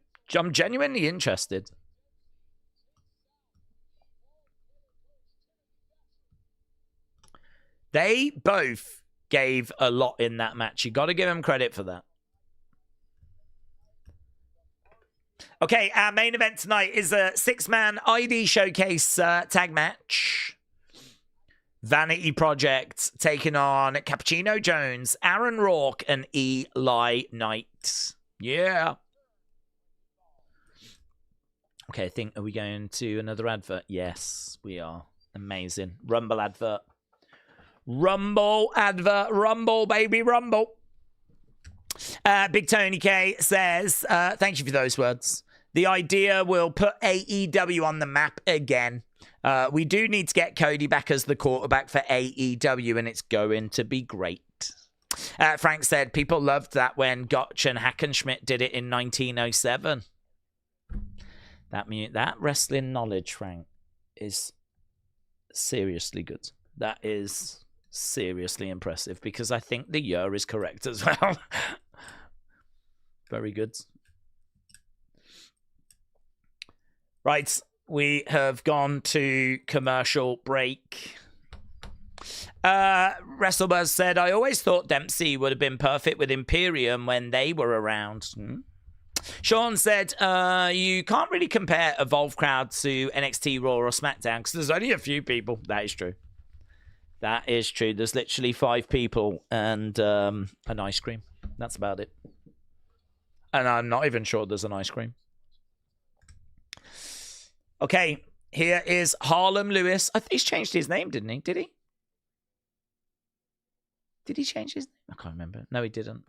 genuinely interested. They both gave a lot in that match. You got to give them credit for that. Okay, our main event tonight is a 6-man ID Showcase tag match. Vanity Project taking on Cappuccino Jones, Aaron Rourke, and Eli Knight. Yeah. Okay, I think, are we going to another advert? Yes, we are. Amazing. Rumble advert. Rumble advert. Rumble, baby, rumble. Big Tony K says, thank you for those words. The idea will put AEW on the map again. We do need to get Cody back as the quarterback for AEW, and it's going to be great. Frank said, people loved that when Gotch and Hackenschmidt did it in 1907. That wrestling knowledge, Frank, is seriously good. That is seriously impressive, because I think the year is correct as well. Very good. Right. We have gone to commercial break. WrestleBuzz said, I always thought Dempsey would have been perfect with Imperium when they were around. Sean said, you can't really compare Evolve crowd to NXT Raw or SmackDown because there's only a few people. That is true. That is true. There's literally 5 people and an ice cream. That's about it. And I'm not even sure there's an ice cream. Okay, here is Harlem Lewis. I think he's changed his name, didn't he? Did he? Did he change his name? I can't remember. No, he didn't.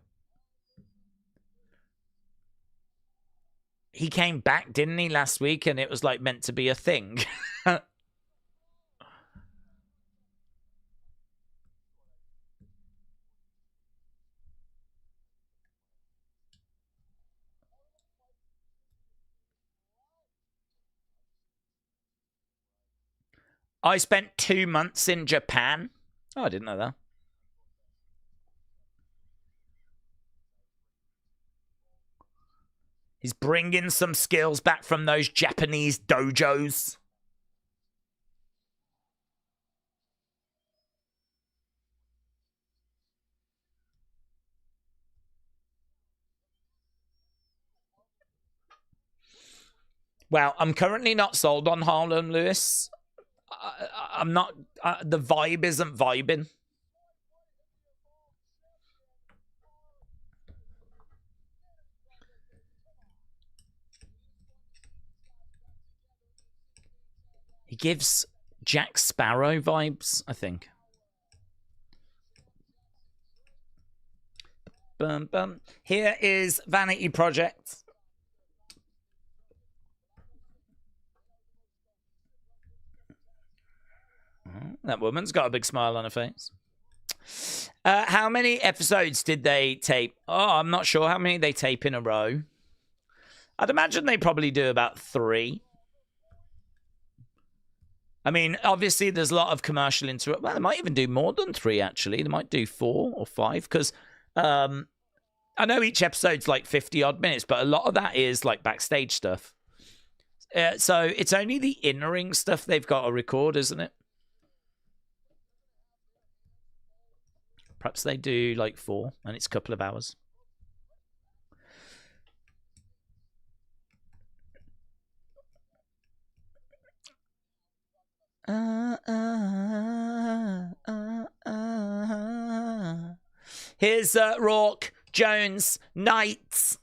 He came back, didn't he, last week? And it was like meant to be a thing. I spent 2 months in Japan. Oh, I didn't know that. He's bringing some skills back from those Japanese dojos. Well, I'm currently not sold on Harlem Lewis. I'm not, the vibe isn't vibing. He gives Jack Sparrow vibes, I think. Bum, bum. Here is Vanity Project. That woman's got a big smile on her face. How many episodes did they tape? Oh, I'm not sure how many they tape in a row. I'd imagine they probably do about 3. I mean, obviously, there's a lot of commercial interrupt. Well, they might even do more than 3, actually. They might do 4 or 5, because I know each episode's like 50-odd minutes, but a lot of that is like backstage stuff. So it's only the in-ring stuff they've got to record, isn't it? Perhaps they do like 4, and it's a couple of hours. Here's Rourke, Jones, Knights.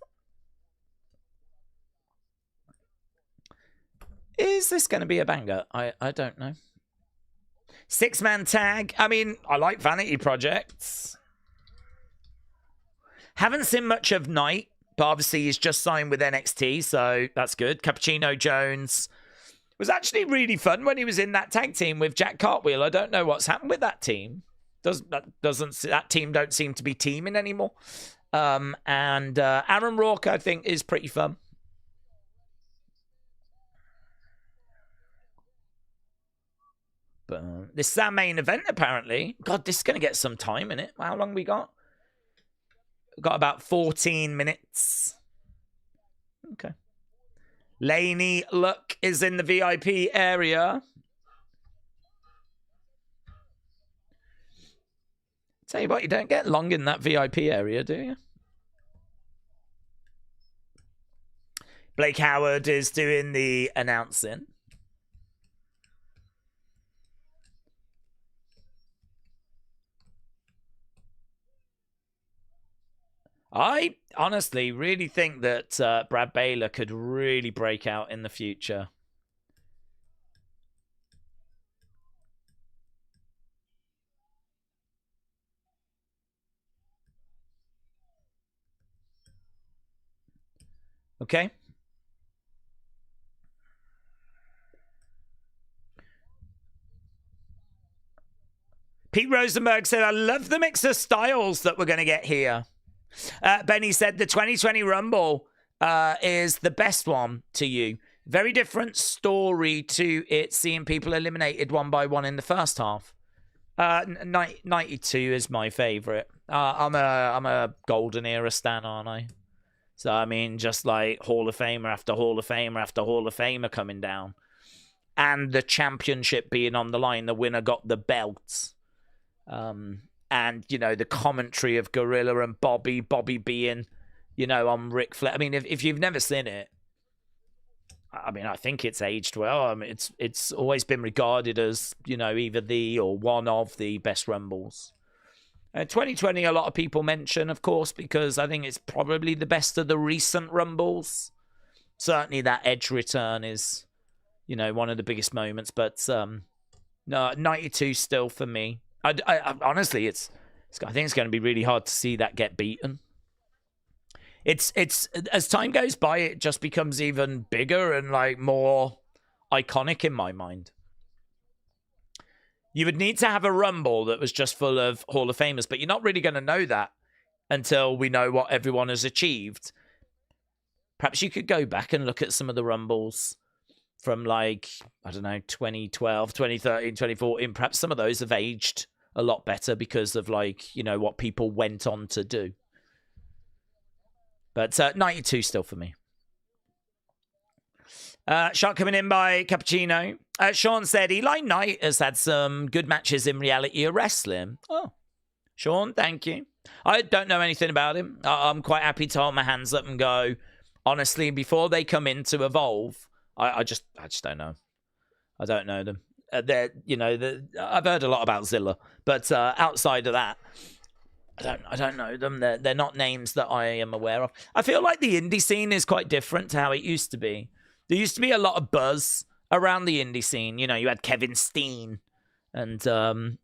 Is this going to be a banger? I don't know. 6-man tag. I mean, I like Vanity Projects. Haven't seen much of Knight, but obviously he's just signed with NXT, so that's good. Cappuccino Jones. It was actually really fun when he was in that tag team with Jack Cartwheel. I don't know what's happened with that team. That team don't seem to be teaming anymore. And Aaron Rourke, I think, is pretty fun. But this is our main event, apparently. God, this is going to get some time in it. How long we got? We've got about 14 minutes. Okay. Laney Luck is in the VIP area. Tell you what, you don't get long in that VIP area, do you? Blake Howard is doing the announcing. I honestly really think that Brad Baylor could really break out in the future. Okay. Pete Rosenberg said, I love the mix of styles that we're going to get here. Benny said the 2020 Rumble is the best one to you. Very different story to it, seeing people eliminated one by one in the first half. 92 is my favorite. I'm a golden era stan, aren't I? So, I mean, just like Hall of Famer after Hall of Famer after Hall of Famer coming down. And the championship being on the line. The winner got the belts. And, you know, the commentary of Gorilla and Bobby being, you know, on Ric Flair. I mean, if you've never seen it, I mean, I think it's aged well. I mean, it's always been regarded as, you know, either the or one of the best Rumbles. 2020, a lot of people mention, of course, because I think it's probably the best of the recent Rumbles. Certainly that Edge return is, you know, one of the biggest moments. But no, 92 still for me. I honestly, I think it's going to be really hard to see that get beaten. It's as time goes by, it just becomes even bigger and like more iconic in my mind. You would need to have a Rumble that was just full of Hall of Famers, but you're not really going to know that until we know what everyone has achieved. Perhaps you could go back and look at some of the Rumbles from like, I don't know, 2012, 2013, 2014. Perhaps some of those have aged a lot better because of like, you know, what people went on to do. But 92 still for me. Shot coming in by Cappuccino. Sean said, Eli Knight has had some good matches in reality of wrestling. Oh, Sean, thank you. I don't know anything about him. I'm quite happy to hold my hands up and go, honestly, before they come in to Evolve, I just don't know. I don't know them. I've heard a lot about Zilla, but outside of that, I don't know them. They're not names that I am aware of. I feel like the indie scene is quite different to how it used to be. There used to be a lot of buzz around the indie scene. You know, you had Kevin Steen and Al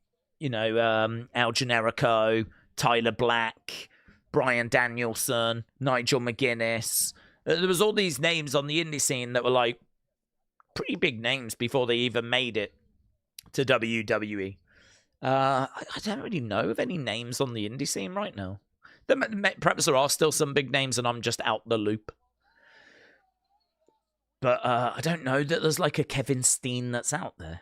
Generico, Tyler Black, Bryan Danielson, Nigel McGuinness. There was all these names on the indie scene that were like pretty big names before they even made it to WWE. I don't really know of any names on the indie scene right now. Perhaps there are still some big names and I'm just out the loop. But I don't know that there's like a Kevin Steen that's out there.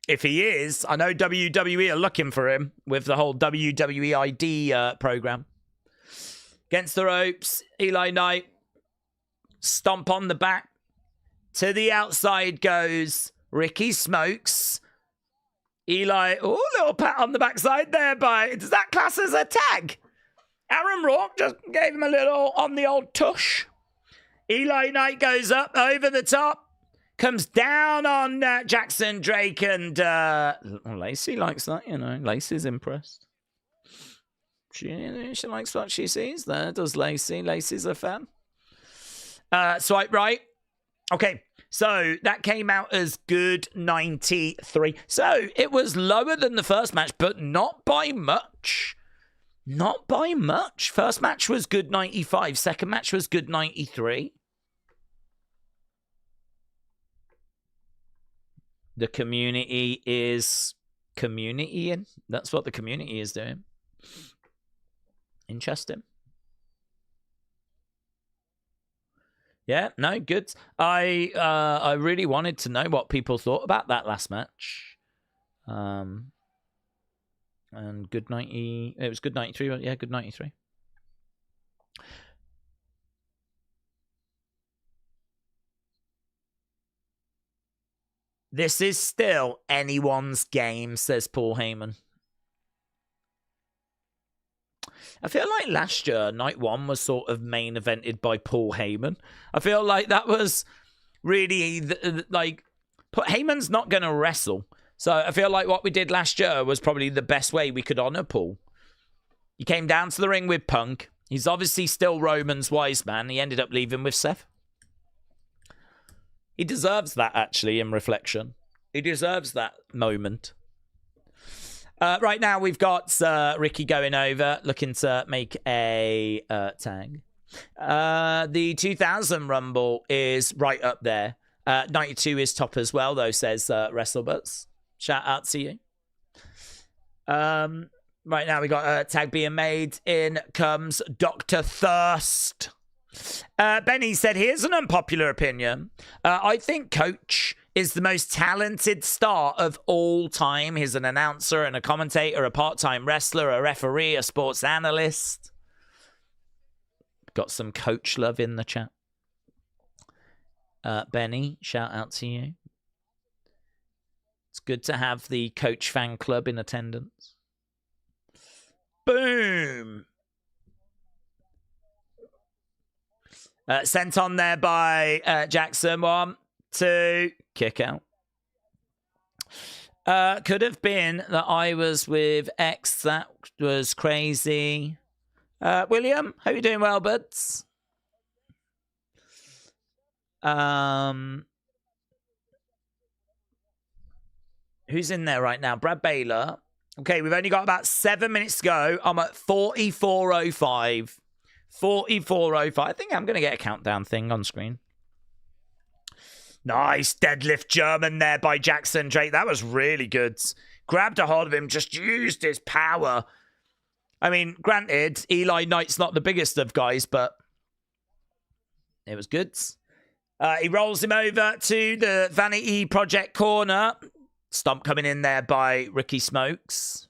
If he is, I know WWE are looking for him with the whole WWE ID program. Against the ropes, Eli Knight. Stomp on the back. To the outside goes Ricky Smokes. Eli, oh, little pat on the backside there does that class as a tag? Aaron Rourke just gave him a little on the old tush. Eli Knight goes up over the top. Comes down on Jackson Drake and Lacey likes that, you know. Lacey's impressed. She likes what she sees there, does Lacey. Lacey's a fan. Swipe right. Okay, so that came out as good 93. So it was lower than the first match, but not by much. Not by much. First match was good 95. Second match was good 93. The community is communitying. That's what the community is doing. Interesting. Yeah, no, good. I really wanted to know what people thought about that last match. And good 90. It was good 93. Yeah, good 93. This is still anyone's game, says Paul Heyman. I feel like last year, night one was sort of main evented by Paul Heyman. I feel like that was really, Heyman's not going to wrestle. So I feel like what we did last year was probably the best way we could honor Paul. He came down to the ring with Punk. He's obviously still Roman's wise man. He ended up leaving with Seth. He deserves that, actually, in reflection. He deserves that moment. Right now, we've got Ricky going over, looking to make a tag. The 2000 Rumble is right up there. 92 is top as well, though, says WrestleButts. Shout out to you. Right now, we got a tag being made. In comes Dr. Thirst. Benny said, here's an unpopular opinion. I think Coach is the most talented star of all time. He's an announcer and a commentator, a part-time wrestler, a referee, a sports analyst. Got some Coach love in the chat. Benny, shout out to you. It's good to have the Coach fan club in attendance. Boom! Sent on there by Jackson. 1, 2, kick out. Could have been that I was with X. That was crazy. William, hope you're doing well, buds. Who's in there right now? Brad Baylor. Okay, we've only got about 7 minutes to go. I'm at 44:05. 44:05. I think I'm going to get a countdown thing on screen. Nice deadlift German there by Jackson Drake. That was really good. Grabbed a hold of him, just used his power. I mean, granted, Eli Knight's not the biggest of guys, but it was good. He rolls him over to the Vanity Project corner. Stomp coming in there by Ricky Smokes.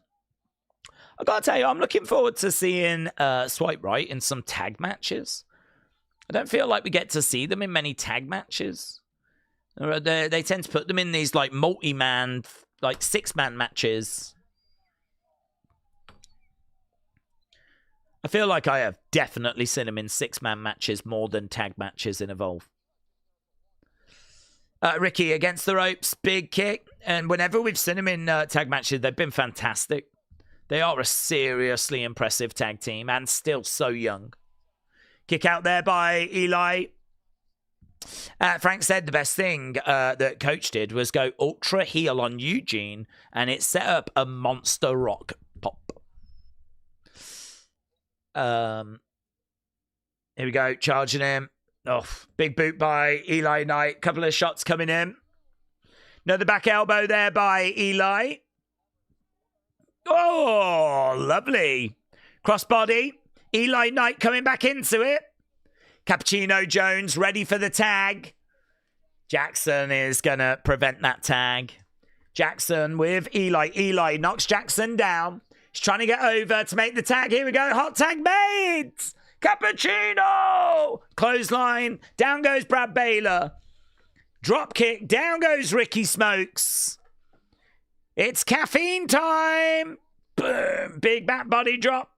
I gotta tell you, I'm looking forward to seeing Swipe Right in some tag matches. I don't feel like we get to see them in many tag matches. They tend to put them in these like multi-man, like 6-man matches. I feel like I have definitely seen them in 6-man matches more than tag matches in Evolve. Ricky against the ropes, big kick. And whenever we've seen him in tag matches, they've been fantastic. They are a seriously impressive tag team and still so young. Kick out there by Eli. Frank said the best thing that Coach did was go ultra heel on Eugene, and it set up a monster rock pop. Here we go, charging him. Oh, big boot by Eli Knight. Couple of shots coming in. Another back elbow there by Eli. Oh, lovely. Crossbody. Eli Knight coming back into it. Cappuccino Jones ready for the tag. Jackson is going to prevent that tag. Jackson with Eli. Eli knocks Jackson down. He's trying to get over to make the tag. Here we go. Hot tag made. Cappuccino. Clothesline. Down goes Brad Baylor. Drop kick. Down goes Ricky Smokes. It's caffeine time. Boom. Big back body drop.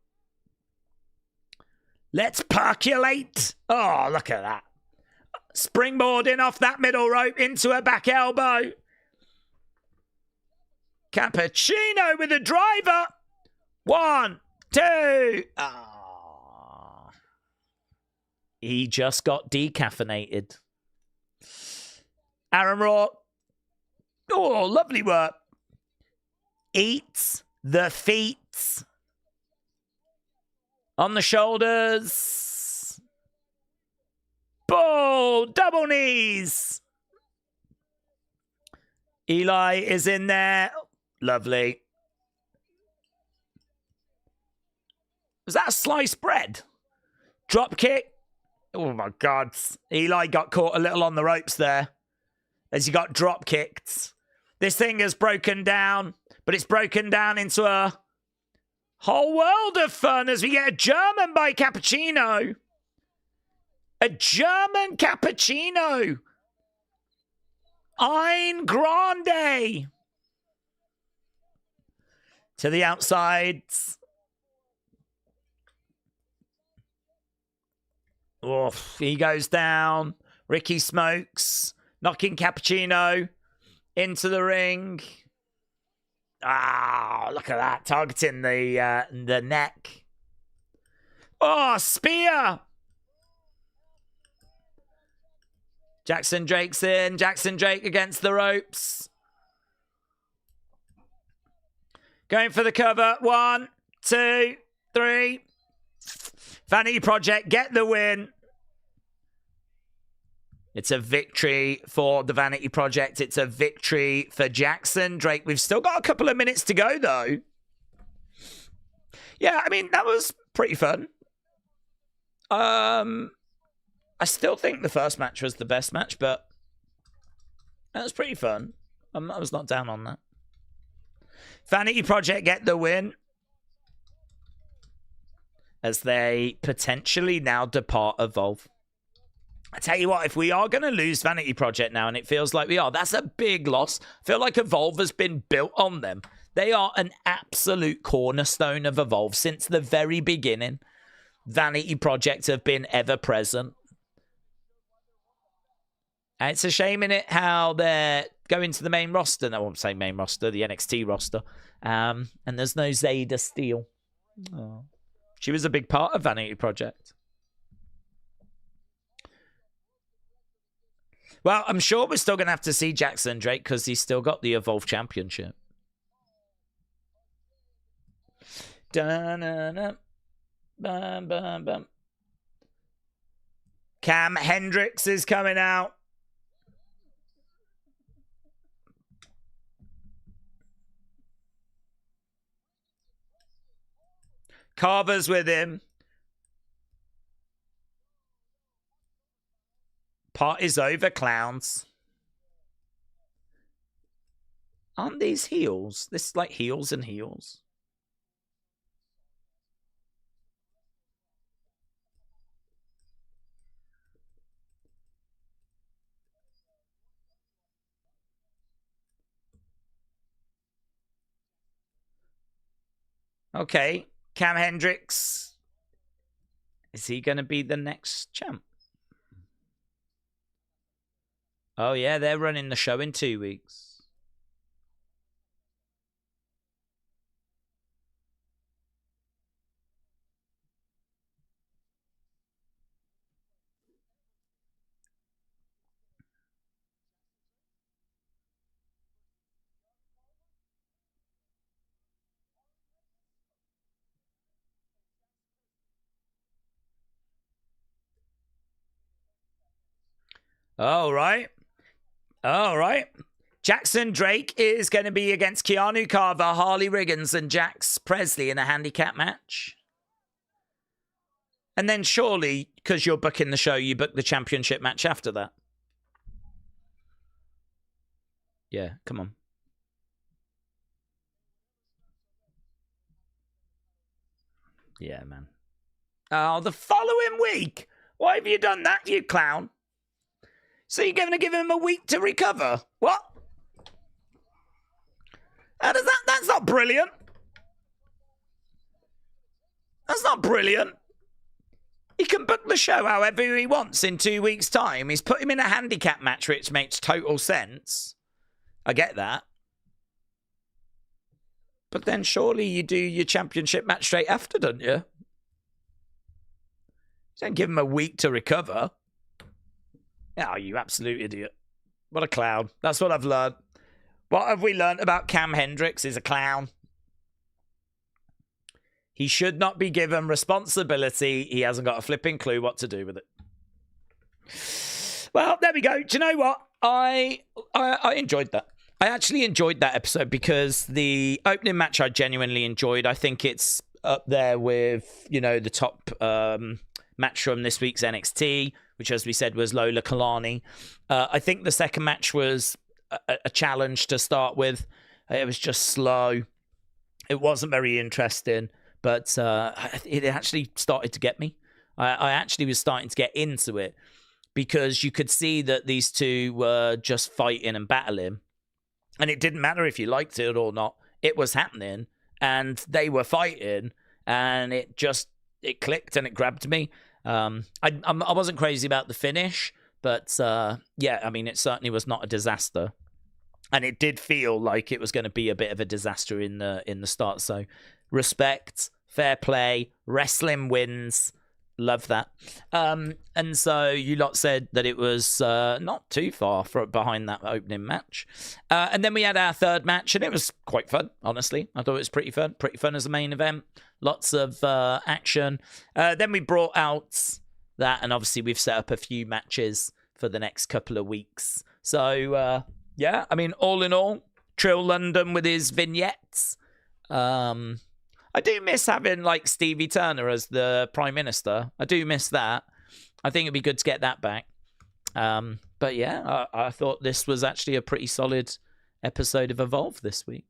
Let's percolate. Oh, look at that. Springboarding off that middle rope into a back elbow. Cappuccino with a driver. 1, 2. Oh. He just got decaffeinated. Aaron Raw. Oh, lovely work. Eats the feet. On the shoulders. Bull. Double knees. Eli is in there. Lovely. Was that a sliced bread? Drop kick. Oh my God. Eli got caught a little on the ropes there as he got drop kicked. This thing has broken down, but it's broken down into a whole world of fun as we get a German by Cappuccino. A German Cappuccino. Ein Grande. To the outside. Oof, he goes down. Ricky Smokes knocking Cappuccino into the ring. Ah, look at that. Targeting the neck. Oh, spear. Jackson Drake's in. Jackson Drake against the ropes. Going for the cover. 1, 2, 3. Vanity Project get the win. It's a victory for the Vanity Project. It's a victory for Jackson Drake. We've still got a couple of minutes to go, though. Yeah, I mean, that was pretty fun. I still think the first match was the best match, but that was pretty fun. I was not down on that. Vanity Project get the win as they potentially now depart Evolve. I tell you what, if we are going to lose Vanity Project now, and it feels like we are, that's a big loss. I feel like Evolve has been built on them. They are an absolute cornerstone of Evolve since the very beginning. Vanity Project have been ever present. And it's a shame in it how they're going to the main roster. No, I won't say main roster, the NXT roster. And there's no Zayda Steele. Oh. She was a big part of Vanity Project. Well, I'm sure we're still going to have to see Jackson Drake because he's still got the Evolve Championship. Da-na-na. Bum, bum, bum. Cam Hendricks is coming out. Carver's with him. Party's over, clowns. Aren't these heels? This is like heels and heels. Okay. Cam Hendricks. Is he going to be the next champ? Oh, yeah, they're running the show in 2 weeks. All right. All right. Jackson Drake is going to be against Keanu Carver, Harley Riggins, and Jax Presley in a handicap match. And then surely, because you're booking the show, you book the championship match after that. Yeah, come on. Yeah, man. Oh, the following week? Why have you done that, you clown? So you're going to give him a week to recover? What? How does that? That's not brilliant. That's not brilliant. He can book the show however he wants in 2 weeks' time. He's put him in a handicap match, which makes total sense. I get that. But then surely you do your championship match straight after, don't you? Don't give him a week to recover. Oh, you absolute idiot. What a clown. That's what I've learned. What have we learned about Cam Hendricks? He's a clown. He should not be given responsibility. He hasn't got a flipping clue what to do with it. Well, there we go. Do you know what? I enjoyed that. I actually enjoyed that episode because the opening match I genuinely enjoyed. I think it's up there with, you know, the top match from this week's NXT, which, as we said, was Lola Kalani. I think the second match was a challenge to start with. It was just slow. It wasn't very interesting. But it actually started to get me. I actually was starting to get into it because you could see that these two were just fighting and battling. And it didn't matter if you liked it or not. It was happening and they were fighting and it clicked and it grabbed me. I wasn't crazy about the finish, but yeah, I mean, it certainly was not a disaster. And it did feel like it was going to be a bit of a disaster in the start. So respect, fair play, wrestling wins. Love that. And so you lot said that it was not too far behind that opening match. And then we had our third match, and it was quite fun, honestly. I thought it was pretty fun. Pretty fun as a main event. Lots of action. Then we brought out that, and obviously we've set up a few matches for the next couple of weeks. So, yeah, I mean, all in all, Trill London with his vignettes. I do miss having, like, Stevie Turner as the Prime Minister. I do miss that. I think it'd be good to get that back. But, yeah, I thought this was actually a pretty solid episode of Evolve this week.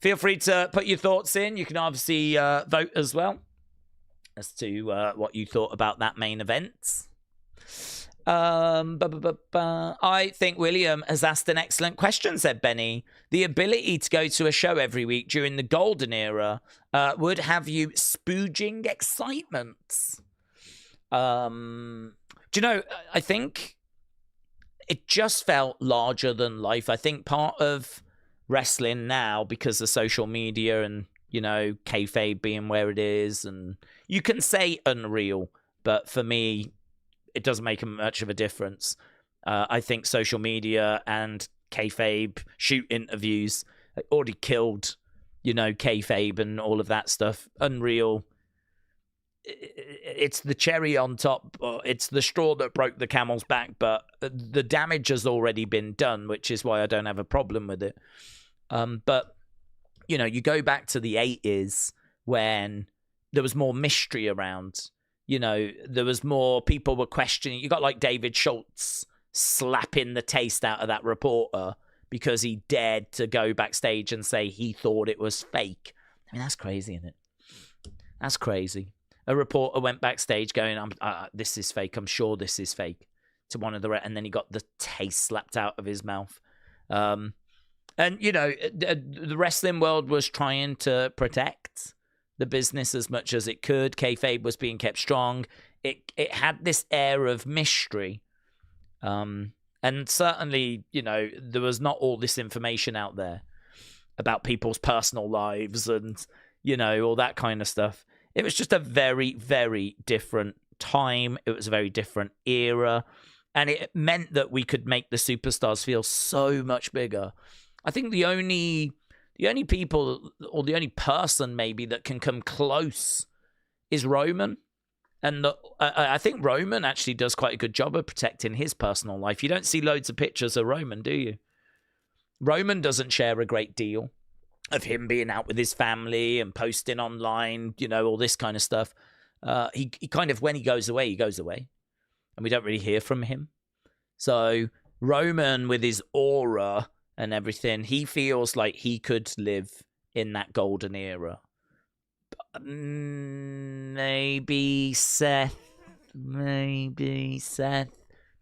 Feel free to put your thoughts in. You can obviously vote as well as to what you thought about that main event. I think William has asked an excellent question, said Benny. The ability to go to a show every week during the golden era would have you spooging excitement. Do you know, I think it just felt larger than life. I think part of wrestling now, because of social media and, you know, kayfabe being where it is, and you can say unreal, but for me, it doesn't make much of a difference. I think social media and kayfabe, shoot interviews, already killed, you know, kayfabe and all of that stuff. Unreal. It's the cherry on top. It's the straw that broke the camel's back, but the damage has already been done, which is why I don't have a problem with it. But, you know, you go back to the 80s when there was more mystery around. You know, there was more, people were questioning. You got like David Schultz slapping the taste out of that reporter because he dared to go backstage and say he thought it was fake. I mean, that's crazy, isn't it? That's crazy. A reporter went backstage going, this is fake. I'm sure this is fake, to one of the, and then he got the taste slapped out of his mouth. And, you know, the wrestling world was trying to protect the business as much as it could. Kayfabe was being kept strong. It had this air of mystery. And certainly, you know, there was not all this information out there about people's personal lives and, you know, all that kind of stuff. It was just a very, very different time. It was a very different era. And it meant that we could make the superstars feel so much bigger. I think the only people, or the only person maybe that can come close is Roman. And I think Roman actually does quite a good job of protecting his personal life. You don't see loads of pictures of Roman, do you? Roman doesn't share a great deal of him being out with his family and posting online, all this kind of stuff. He kind of, when he goes away, and we don't really hear from him. So Roman, with his aura and everything, he feels like he could live in that golden era. Maybe Seth,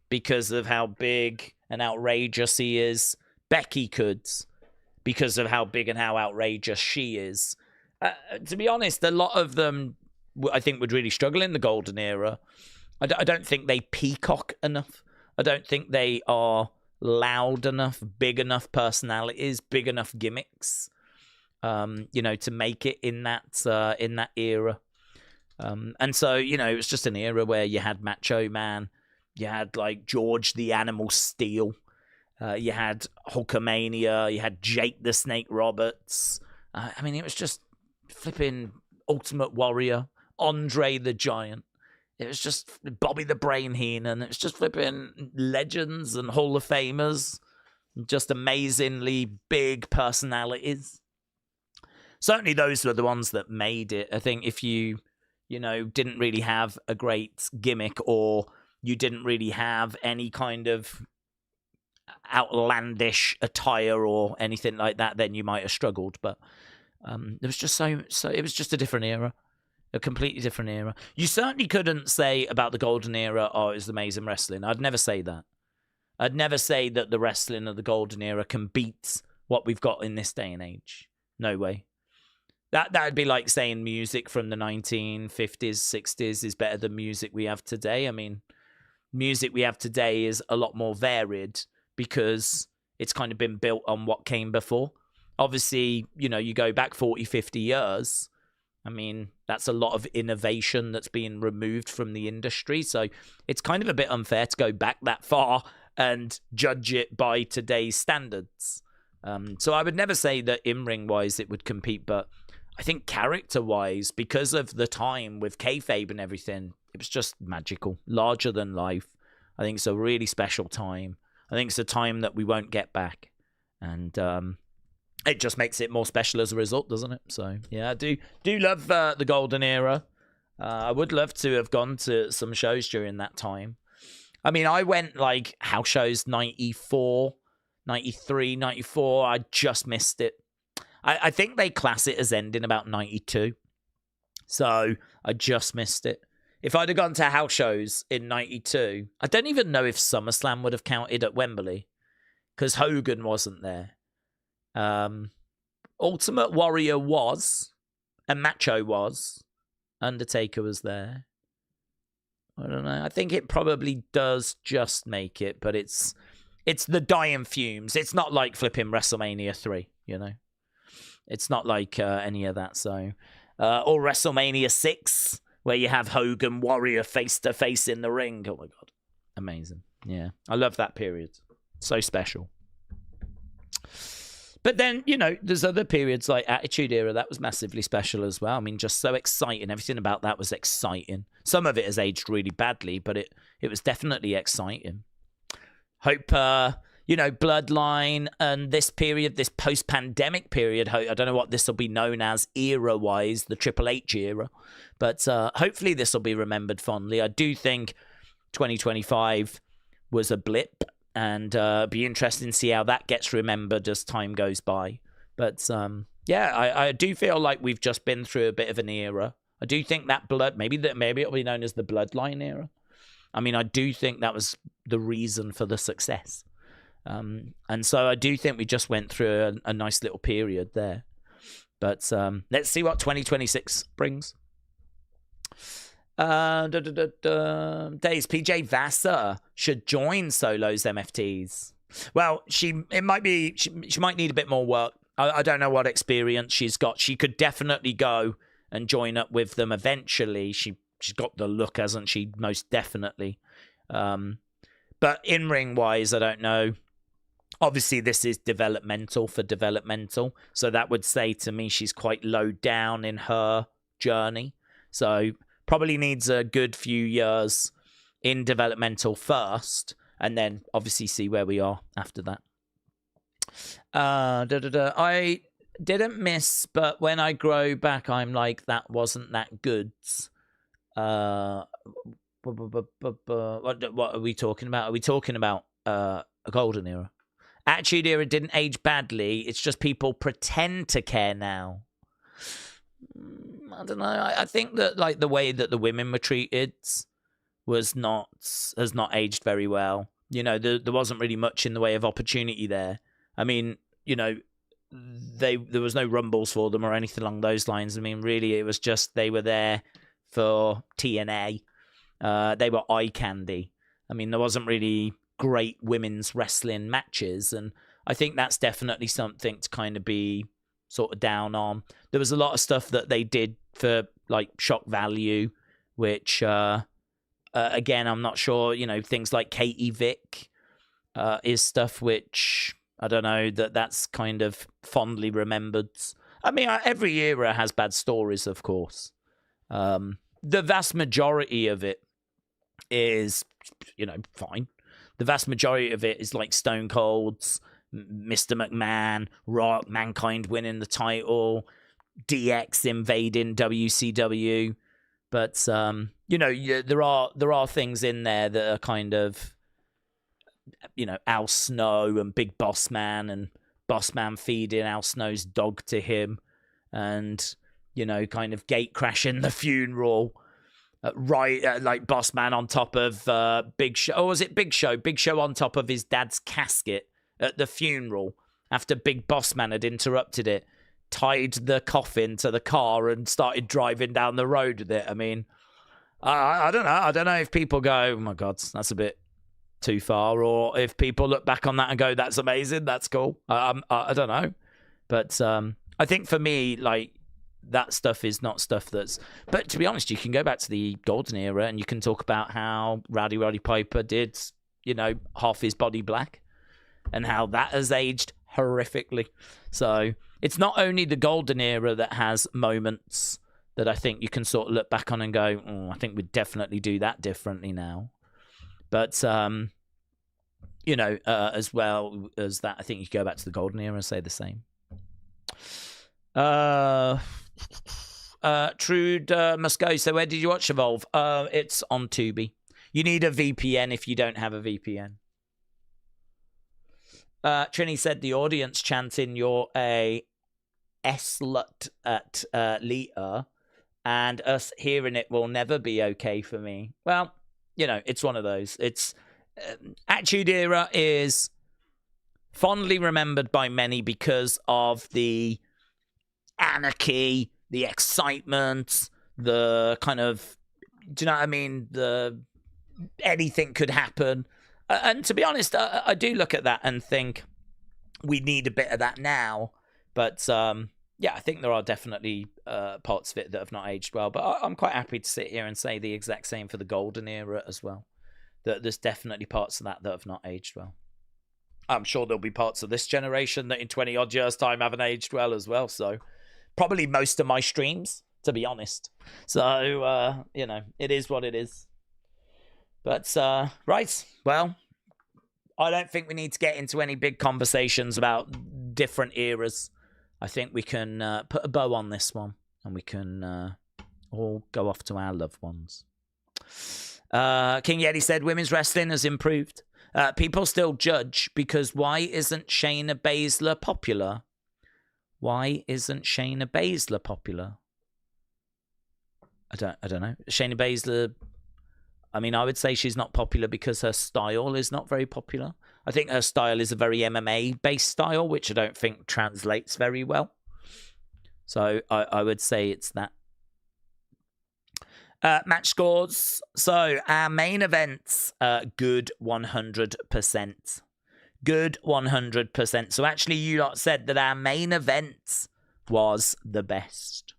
because of how big and outrageous he is. Becky could, because of how big and how outrageous she is. To be honest, a lot of them, I think, would really struggle in the golden era. I don't think they peacock enough. I don't think they are loud enough, big enough personalities, big enough gimmicks, to make it in that era. And so, it was just an era where you had Macho Man, you had like George the Animal Steel, you had Hulkamania, you had Jake the Snake Roberts. It was just flipping Ultimate Warrior, Andre the Giant. It was just Bobby the Brain Heenan. It was just flipping legends and Hall of Famers. Just amazingly big personalities. Certainly those were the ones that made it. I think if you didn't really have a great gimmick, or you didn't really have any kind of outlandish attire or anything like that, then you might have struggled. But it was just so it was just a different era. A completely different era. You certainly couldn't say about the golden era, oh, it was amazing wrestling. I'd never say that. I'd never say that the wrestling of the golden era can beat what we've got in this day and age. No way. That'd be like saying music from the 1950s, 60s is better than music we have today. Music we have today is a lot more varied because it's kind of been built on what came before. Obviously, you go back 40, 50 years, that's a lot of innovation that's being removed from the industry. So it's kind of a bit unfair to go back that far and judge it by today's standards. So I would never say that in-ring wise it would compete, but I think character-wise, because of the time with kayfabe and everything, it was just magical, larger than life. I think it's a really special time. I think it's a time that we won't get back. And it just makes it more special as a result, doesn't it? So, yeah, I do love the golden era. I would love to have gone to some shows during that time. I went like house shows 94, 93, 94. I just missed it. I think they class it as ending about 92. So I just missed it. If I'd have gone to house shows in 92, I don't even know if SummerSlam would have counted at Wembley because Hogan wasn't there. Ultimate Warrior was, and Macho was. Undertaker was there. I don't know. I think it probably does just make it, but it's the dying fumes. It's not like flipping WrestleMania 3, It's not like any of that. So, or WrestleMania 6, where you have Hogan Warrior face to face in the ring. Oh my God, amazing! Yeah, I love that period. So special. But then, there's other periods like Attitude Era. That was massively special as well. just so exciting. Everything about that was exciting. Some of it has aged really badly, but it was definitely exciting. Hope, Bloodline and this period, this post-pandemic period, I don't know what this will be known as era-wise, the Triple H era. But hopefully this will be remembered fondly. I do think 2025 was a blip. And be interesting to see how that gets remembered as time goes by. But I do feel like we've just been through a bit of an era. I do think that maybe it'll be known as the Bloodline era. I do think that was the reason for the success. And so I do think we just went through a nice little period there. But let's see what 2026 brings. Daze, PJ Vasa should join Solo's MFTs. Well, she might need a bit more work. I don't know what experience she's got. She could definitely go and join up with them eventually. She's got the look, hasn't she? Most definitely. But in-ring wise, I don't know. Obviously, this is developmental for developmental. So that would say to me she's quite low down in her journey. So probably needs a good few years in developmental first, and then obviously see where we are after that. I didn't miss, but when I grow back, I'm like, that wasn't that good. What are we talking about? Are we talking about a golden era? Attitude era didn't age badly. It's just people pretend to care now. I don't know. I think that like the way that the women were treated has not aged very well. You know, there wasn't really much in the way of opportunity there. I mean, you know, there was no rumbles for them or anything along those lines. I mean, really, it was just they were there for TNA. They were eye candy. I mean, there wasn't really great women's wrestling matches, and I think that's definitely something to kind of be sort of down on. There was a lot of stuff that they did for like shock value, which again, I'm not sure, you know, things like Katie Vick is stuff which I don't know, that's kind of fondly remembered. I mean, every era has bad stories, of course. The vast majority of it is, you know, fine. The vast majority of it is like Stone Cold's, Mr. McMahon, Rock, Mankind winning the title, DX invading WCW. But, you know, there are things in there that are kind of, you know, Al Snow and Big Boss Man and Boss Man feeding Al Snow's dog to him and, you know, kind of gate crashing the funeral. Like Boss Man on top of Big Show. Oh, was it Big Show? Big Show on top of his dad's casket at the funeral after Big Boss Man had interrupted it, tied the coffin to the car and started driving down the road with it. I mean, I don't know. I don't know if people go, oh my God, that's a bit too far, or if people look back on that and go, that's amazing, that's cool. I don't know. But I think for me, like, that stuff is not stuff that's... But to be honest, you can go back to the golden era and you can talk about how Rowdy Roddy Piper did, you know, half his body black and how that has aged horrifically. So it's not only the golden era that has moments that I think you can sort of look back on and go, oh, I think we'd definitely do that differently now. But, you know, as well as that, I think you go back to the golden era and say the same. Trude must go. So where did you watch Evolve? It's on Tubi. You need a VPN if you don't have a VPN. Trini said the audience chanting you're a S-lut at Lita, and us hearing it will never be okay for me. Well, you know, it's one of those. It's Attitude Era is fondly remembered by many because of the anarchy, the excitement, the kind of, do you know what I mean? Anything could happen. And to be honest, I do look at that and think we need a bit of that now. But yeah, I think there are definitely parts of it that have not aged well. But I'm quite happy to sit here and say the exact same for the golden era as well. That there's definitely parts of that have not aged well. I'm sure there'll be parts of this generation that in 20 odd years' time haven't aged well as well. So probably most of my streams, to be honest. So, you know, it is what it is. But, right, well, I don't think we need to get into any big conversations about different eras. I think we can put a bow on this one and we can all go off to our loved ones. King Yeti said women's wrestling has improved. People still judge because why isn't Shayna Baszler popular? Why isn't Shayna Baszler popular? I don't know. Shayna Baszler, I mean, I would say she's not popular because her style is not very popular. I think her style is a very MMA-based style, which I don't think translates very well. So I would say it's that. Match scores. So our main events, good 100%. Good 100%. So actually you lot said that our main event was the best.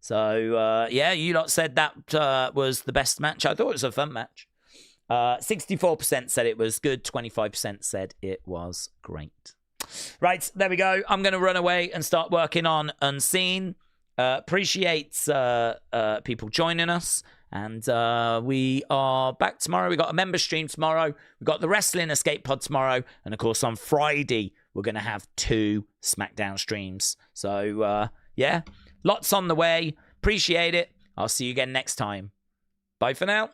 So yeah, you lot said that was the best match. I thought it was a fun match. 64% said it was good. 25% said it was great. Right, there we go. I'm going to run away and start working on Unseen. Appreciate people joining us. And we are back tomorrow. We got a member stream tomorrow. We got the Wrestling Escape Pod tomorrow. And of course, on Friday, we're going to have 2 SmackDown streams. So, yeah, lots on the way. Appreciate it. I'll see you again next time. Bye for now.